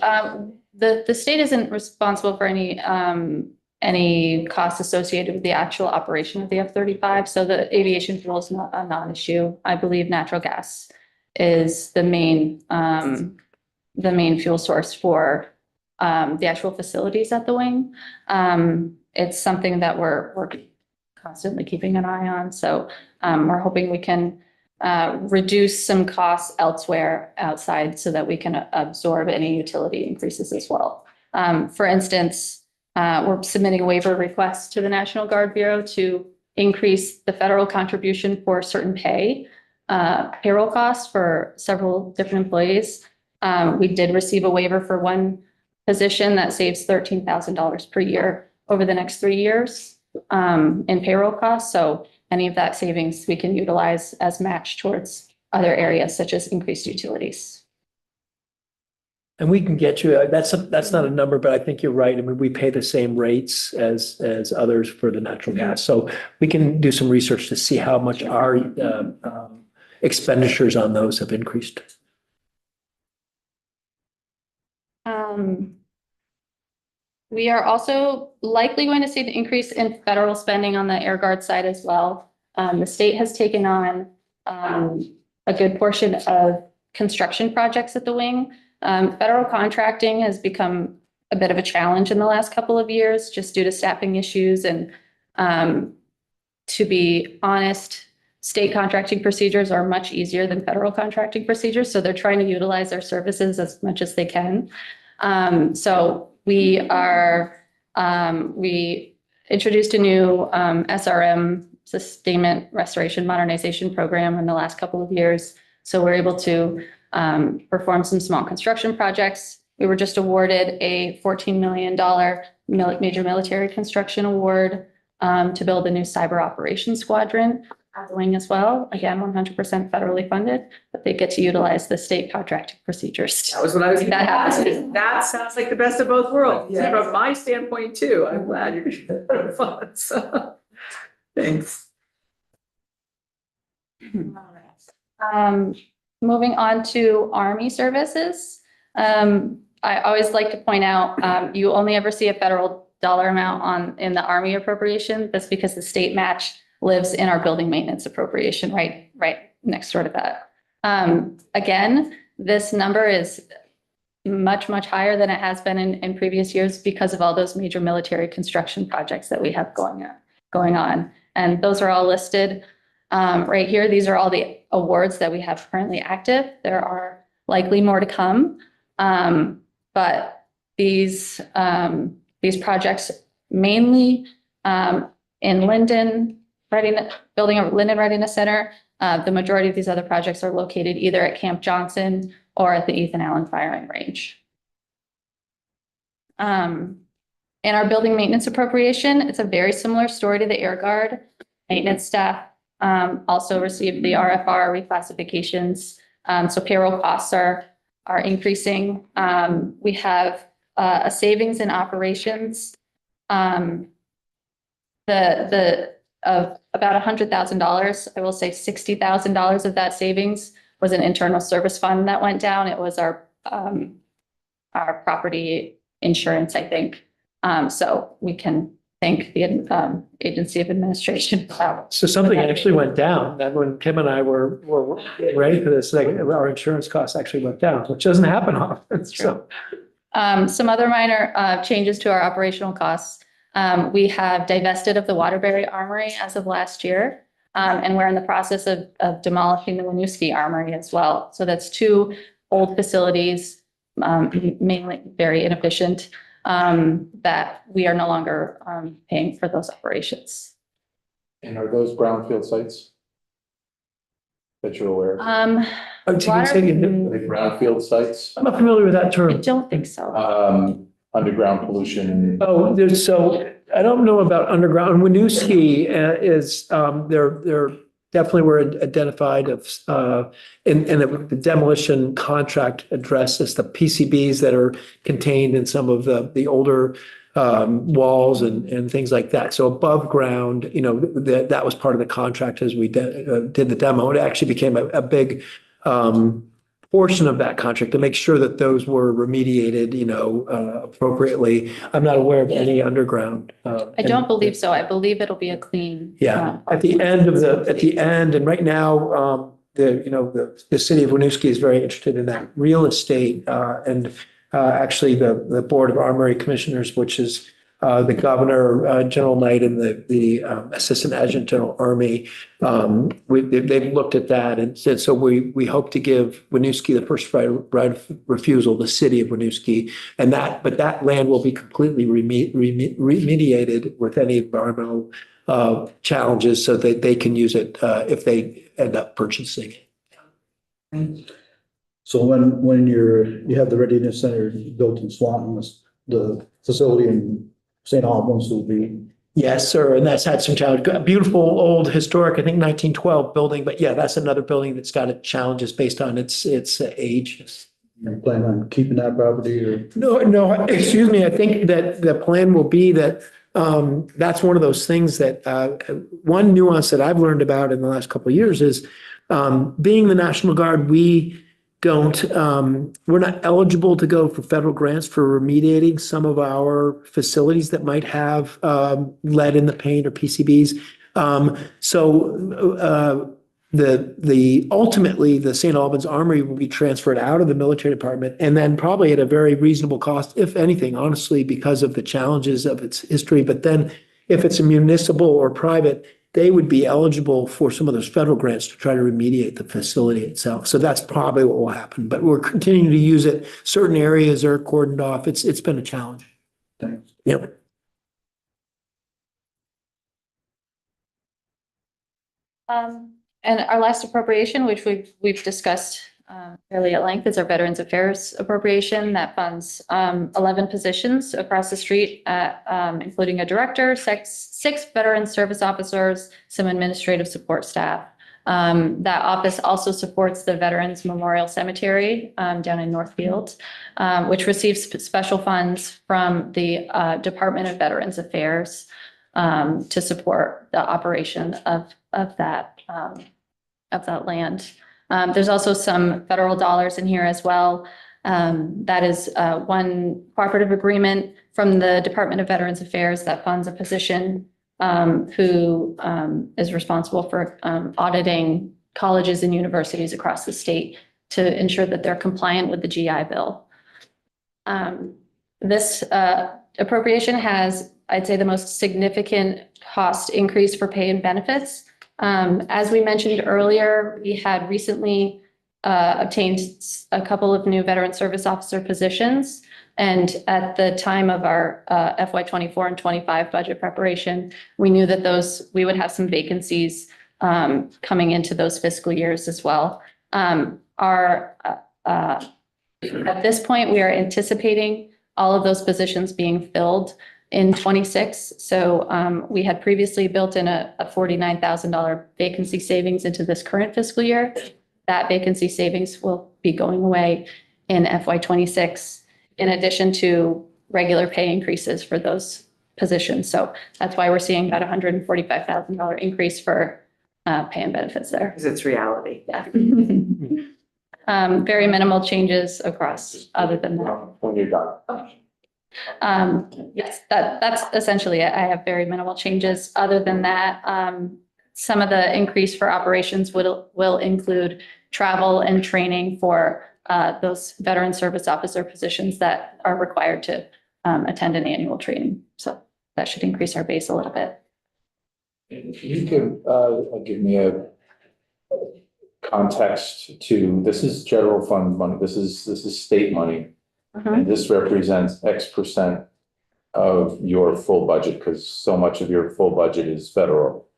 the state isn't responsible for any costs associated with the actual operation of the F-35. So the aviation fuel is not a non-issue. I believe natural gas is the main fuel source for the actual facilities at the wing. It's something that we're constantly keeping an eye on. So we're hoping we can reduce some costs elsewhere outside so that we can absorb any utility increases as well. For instance, we're submitting a waiver request to the National Guard Bureau to increase the federal contribution for certain payroll costs for several different employees. We did receive a waiver for one position that saves $13,000 per year over the next 3 years in payroll costs. So any of that savings we can utilize as match towards other areas such as increased utilities. And we can get you, that's not a number, but I think you're right. I mean, we pay the same rates as others for the natural gas. So we can do some research to see how much our expenditures on those have increased. We are also likely going to see the increase in federal spending on the Air Guard side as well. The state has taken on a good portion of construction projects at the wing. Federal contracting has become a bit of a challenge in the last couple of years, just due to staffing issues. And to be honest, state contracting procedures are much easier than federal contracting procedures. So they're trying to utilize our services as much as they can. So we introduced a new SRM, Sustainment Restoration Modernization Program, in the last couple of years. So we're able to perform some small construction projects. We were just awarded a $14 million major military construction award to build a new cyber operations squadron at the wing as well. Again, 100% federally funded, but they get to utilize the state contracting procedures. That was what I was. That happens. That sounds like the best of both worlds. Yes. From my standpoint too, I'm glad you're getting fun. So, thanks. Moving on to Army services. I always like to point out, you only ever see a federal dollar amount in the Army appropriation. That's because the state match lives in our building maintenance appropriation, right next door to that. Again, this number is much higher than it has been in previous years because of all those major military construction projects that we have going on. And those are all listed right here. These are all the awards that we have currently active. There are likely more to come. But these projects mainly in Linden, building a Linden Readiness Center. The majority of these other projects are located either at Camp Johnson or at the Ethan Allen Firing Range. In our building maintenance appropriation, it's a very similar story to the Air Guard. Maintenance staff also received the RFR reclassifications. So payroll costs are increasing. We have a savings in operations of about $100,000. I will say $60,000 of that savings was an internal service fund that went down. It was our property insurance, I think. So we can thank the Agency of Administration. So something actually went down. That when Kim and I were ready for this, like our insurance costs actually went down, which doesn't happen often. So. Some other minor changes to our operational costs. We have divested of the Waterbury Armory as of last year, and we're in the process of demolishing the Winooski Armory as well. So that's two old facilities, mainly very inefficient, that we are no longer paying for those operations. And are those brownfield sites that you're aware of? Oh, you can say Are they brownfield sites? I'm not familiar with that I term. don't think so. Underground pollution? Oh, so I don't know about underground. Winooski is, they're definitely were identified of, in the demolition contract addresses the PCBs that are contained in some of the older walls and things like that. So above ground, that was part of the contract as we did the demo. It actually became a big portion of that contract to make sure that those were remediated, appropriately. I'm not aware of any underground. I don't believe so. I believe it'll be a clean. Yeah, at the end, and right now, the city of Winooski is very interested in that real estate, and actually the Board of Armory Commissioners, which is the governor, General Knight, and the Assistant Adjutant General Army, they've looked at that and said, so we hope to give Winooski the first right of refusal, the city of Winooski, but that land will be completely remediated with any environmental challenges so that they can use it if they end up purchasing it. So when you have the Readiness Center built in Swanton, the facility in St. Albans will be. Yes, sir. And that's had some challenge. Beautiful old historic, I think 1912 building, but yeah, that's another building that's got its challenges based on its age. You plan on keeping that property or? No, excuse me. I think that the plan will be that that's one of those things that one nuance that I've learned about in the last couple of years is being the National Guard, we don't we're not eligible to go for federal grants for remediating some of our facilities that might have lead in the paint or PCBs. The ultimately the St. Albans Armory will be transferred out of the military department and then probably at a very reasonable cost, if anything, honestly, because of the challenges of its history. But then if it's a municipal or private, they would be eligible for some of those federal grants to try to remediate the facility itself. So that's probably what will happen. But we're continuing to use it. Certain areas are cordoned off. It's been a challenge. Thanks. Yep. And our last appropriation, which we've discussed fairly at length, is our Veterans Affairs appropriation that funds 11 positions across the street, including a director, six veteran service officers, some administrative support staff. That office also supports the Veterans Memorial Cemetery down in Northfield, which receives special funds from the Department of Veterans Affairs to support the operation of that land. There's also some federal dollars in here as well. That is one cooperative agreement from the Department of Veterans Affairs that funds a position who is responsible for auditing colleges and universities across the state to ensure that they're compliant with the GI Bill. This appropriation has, I'd say, the most significant cost increase for pay and benefits. As we mentioned earlier, we had recently obtained a couple of new veteran service officer positions. And at the time of our FY24 and 25 budget preparation, we knew that we would have some vacancies coming into those fiscal years as well. At this point, we are anticipating all of those positions being filled in 26. So we had previously built in a $49,000 vacancy savings into this current fiscal year. That vacancy savings will be going away in FY26, in addition to regular pay increases for those positions. So that's why we're seeing about $145,000 increase for pay and benefits there. Because it's reality. Yeah. Very minimal changes across other than that. When you're done. Yes, that's essentially it. I have very minimal changes. Other than that, some of the increase for operations will include travel and training for those veteran service officer positions that are required to attend an annual training. So that should increase our base a little bit. You could give me a context to, this is general fund money, this is state money. And this represents X% of your full budget, because so much of your full budget is federal.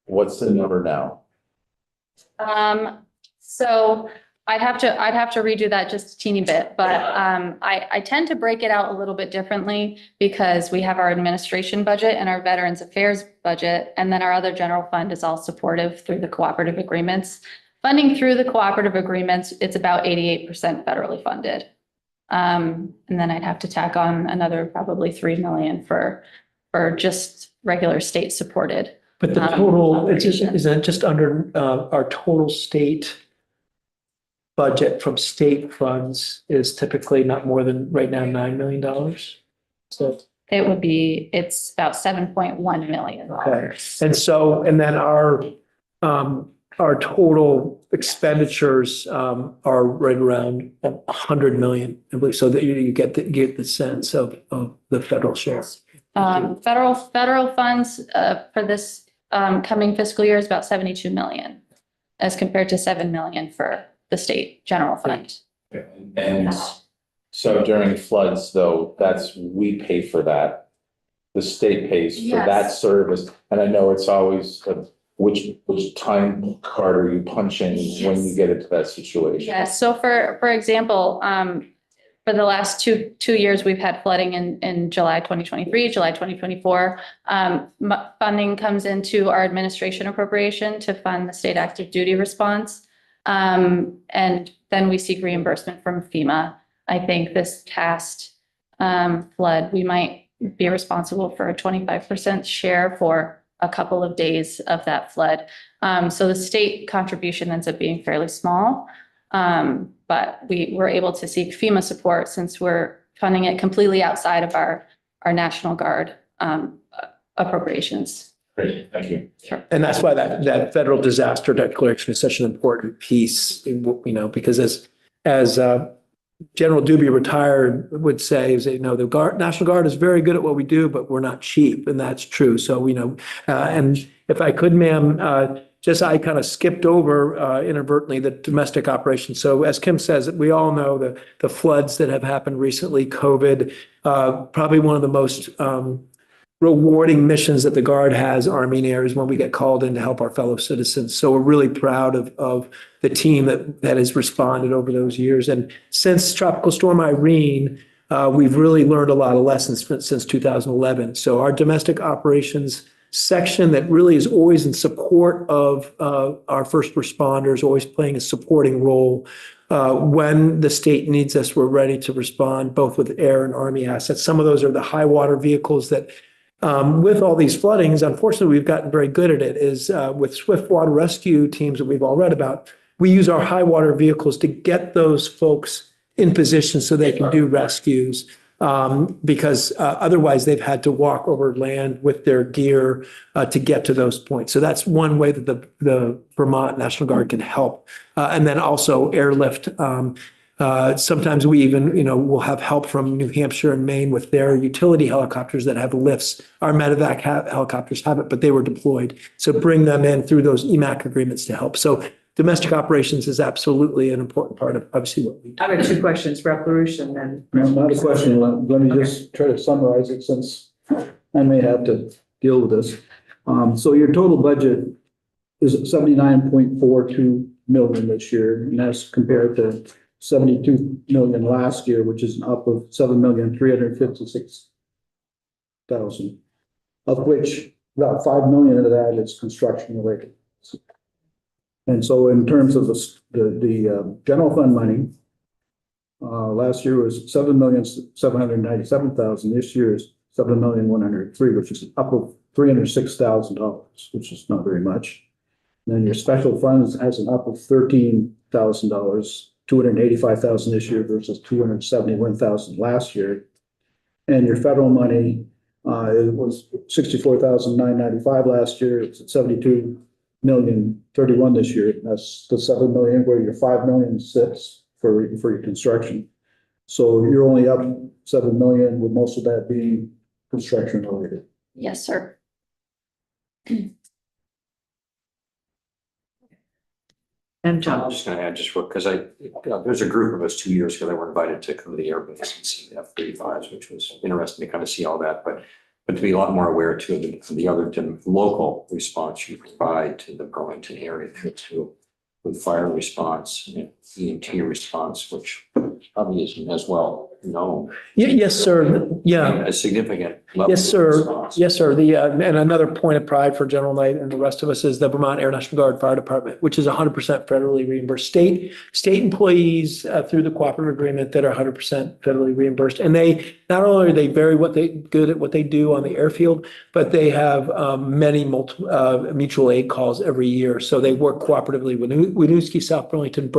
What's the number now? So I'd have to redo that just a teeny bit, but I tend to break it out a little bit differently because we have our administration budget and our Veterans Affairs budget, and then our other general fund is all supportive through the cooperative agreements. Funding through the cooperative agreements, it's about 88% federally funded. And then I'd have to tack on another probably 3 million for just regular state supported. But the total, is that just under our total state budget from state funds is typically not more than right now $9 million. So it's about 7.1 million. okay, and then our total expenditures are right around 100 million, I believe, so that you get the sense of the federal share. Federal funds for this coming fiscal year is about 72 million, as compared to 7 million for the state general fund. And so during floods, though, we pay for that. The state pays for that Yes. service, and I know it's always which time card are you punching when you get into that situation? Yeah, so for example, for the last two years, we've had flooding in July 2023, July 2024. Funding comes into our administration appropriation to fund the state active duty response. And then we seek reimbursement from FEMA. I think this past flood, we might be responsible for a 25% share for a couple of days of that flood. So the state contribution ends up being fairly small. But we were able to seek FEMA support since we're funding it completely outside of our National Guard appropriations. Great, thank you. Sure. And that's why that federal disaster declaration is such an important piece, because as General Doobie retired would say, is, the National Guard is very good at what we do, but we're not cheap. And that's true. So, and if I could, ma'am, I kind of skipped over inadvertently the domestic operations. So as Kim says, we all know the floods that have happened recently, COVID, probably one of the most rewarding missions that the Guard has, Army and Air, is when we get called in to help our fellow citizens. So we're really proud of the team that has responded over those years. And since Tropical Storm Irene, we've really learned a lot of lessons since 2011. So our domestic operations section that really is always in support of our first responders, always playing a supporting role. When the state needs us, we're ready to respond, both with Air and Army assets. Some of those are the high water vehicles that, with all these floodings, unfortunately, we've gotten very good at it, is with swift water rescue teams that we've all read about, we use our high water vehicles to get those folks in position so they can do rescues. Because otherwise they've had to walk over land with their gear to get to those points. So that's one way that the Vermont National Guard can help. And then also airlift. Sometimes we even, will have help from New Hampshire and Maine with their utility helicopters that have lifts. Our medevac helicopters have it, but they were deployed. So bring them in through those EMAC agreements to help. So domestic operations is absolutely an important part of obviously what we do. I have two questions for LaRouche and then. No, not a question. Let me just try to summarize it since I may have to deal with this. So your total budget is 79.42 million this year, and that's compared to 72 million last year, which is an up of 7,356,000, of which about 5 million of that is construction related. And so in terms of the general fund money, last year was 7,797,000. This year is 7,103,000, which is up of $306,000, which is not very much. And then your special funds has an up of $13,000, 285,000 this year versus 271,000 last year. And your federal money, it was 64,995 last year. It's at 72,031 this year. That's the 7 million where your 5 million sits for your construction. So you're only up 7 million, with most of that being construction related. Yes, sir. And I'm John. just going to add because there's a group of us 2 years ago that were invited to come to the airbase and see the F-35s, which was interesting to kind of see all that, but to be a lot more aware too of the other local response you provide to the Burlington area too, with fire response and EMT response, which probably isn't as well known. Yes, sir. Yeah. A significant level. Yes, sir. of response. Yes, sir. And another point of pride for General Knight and the rest of us is the Vermont Air National Guard Fire Department, which is 100% federally reimbursed. State employees through the cooperative agreement that are 100% federally reimbursed. And they, not only are they very good at what they do on the airfield, but they have many mutual aid calls every year. So they work cooperatively with Winooski, South Burlington,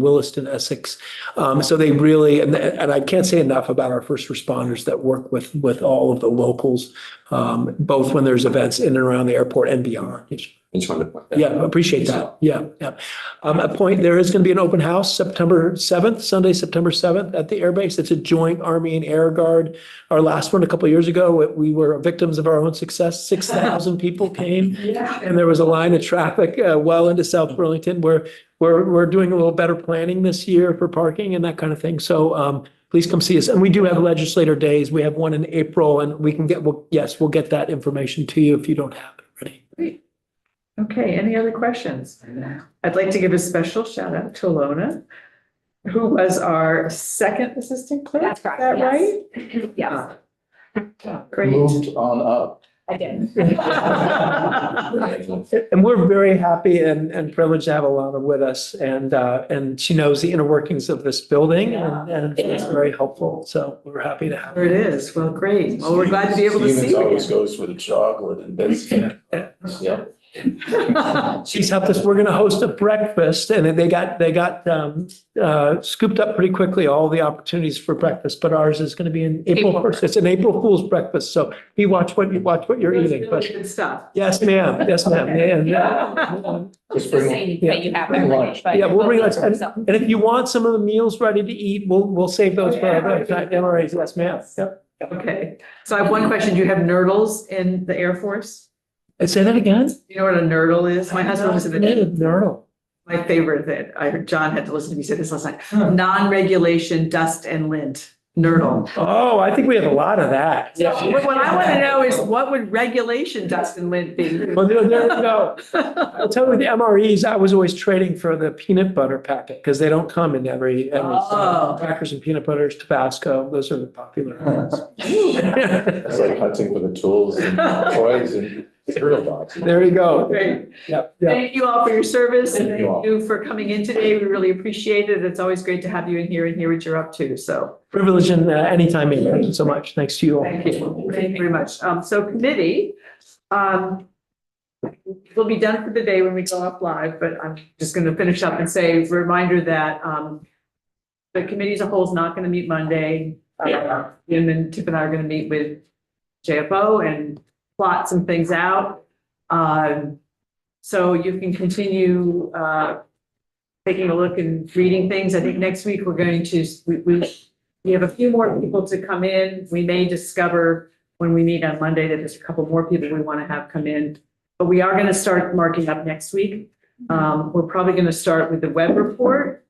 Williston, Essex. So they really, and I can't say enough about our first responders that work with all of the locals, both when there's events in and around the airport and beyond. Just wanted to point that Yeah, out. appreciate that. Yeah. There is going to be an open house Sunday, September 7th at the airbase. It's a joint Army and Air Guard. Our last one a couple of years ago, we were victims of our own success. 6,000 people came and there was a line of traffic well into South Burlington where we're doing a little better planning this year for parking and that kind of thing. So please come see us. And we do have legislator days. We have one in April and we'll get that information to you if you don't have it already. Great. Okay, any other questions? I'd like to give a special shout out to Alona, who was our second assistant clerk. That's correct, Is that yes. right? Yes. Great. Moved on up. I did. And we're very happy and privileged to have Alana with us, and she knows the inner workings of this building, and it's very helpful, so we're happy to have There her. it is. Well, great. Well, we're glad to be able to see Stevens you always again. goes for the chocolate and biscuit. Yeah. She's helped us. We're gonna host a breakfast, and then they got scooped up pretty quickly, all the opportunities for breakfast, but ours is gonna be in April 1st. It's an April Fool's breakfast, so you watch what you're It's eating, really but good stuff. yes, ma'am, yes, ma'am. And, Just Just bring, saying Yeah. that you have Bring lunch. but yeah, we'll bring lunch. And so- and if you want some of the meals ready to eat, we'll save those for other MRAs. Yes, ma'am. Yep. Okay. So I have one question. Do you have nurdles in the Air Force? Say that again? You know what a nurdle is? My husband was in the Nurdle. My favorite that I heard John had to listen to me say this last night. Non-regulation dust and lint, nurdle. Oh, I think we have a lot of that. What I want to know is what would regulation dust and lint be? Well, there you go. I'll tell you, the MREs, I was always trading for the peanut butter packet because they don't come in every Oh. crackers and peanut butters, Tabasco. Those are the popular ones. it's like hunting for the tools and toys and cereal boxes. There you go. Great. Yep, yep. Thank you all for your service and Thank you all. thank you for coming in today. We really appreciate it. It's always great to have you in here and hear what you're up to. So Privilege and anytime, Amy. Thank you so much. Thanks to you all. thank you. Thank you very much. So committee, we'll be done for the day when we go up live, but I'm just going to finish up and say, reminder that the committee as a whole is not going to meet Monday. Jim and Tip and I are going to meet with JFO and plot some things out. So you can continue taking a look and reading things. I think next week we're going to, we have a few more people to come in. We may discover when we meet on Monday that there's a couple more people we want to have come in. But we are going to start marking up next week. We're probably going to start with the web report.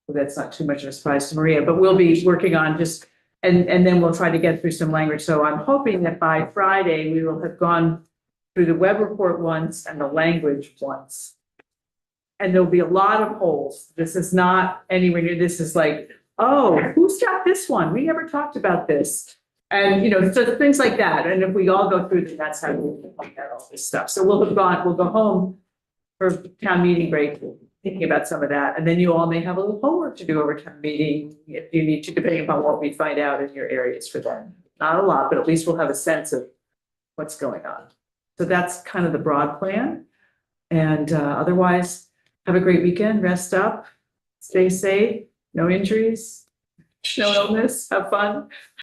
That's not too much of a surprise to Maria, but we'll be working on just, and then we'll try to get through some language. So I'm hoping that by Friday, we will have gone through the web report once and the language once. And there'll be a lot of holes. This is not anywhere near, this is like, oh, who's got this one? We never talked about this. And, you know, so things like that. And if we all go through them, that's how we'll find out all this stuff. So we'll go home for town meeting break, thinking about some of that. And then you all may have a little homework to do over town meeting if you need to, depending upon what we find out in your areas for them. Not a lot, but at least we'll have a sense of what's going on. So that's kind of the broad plan. And otherwise, have a great weekend, rest up, stay safe, no injuries, no illness, have fun.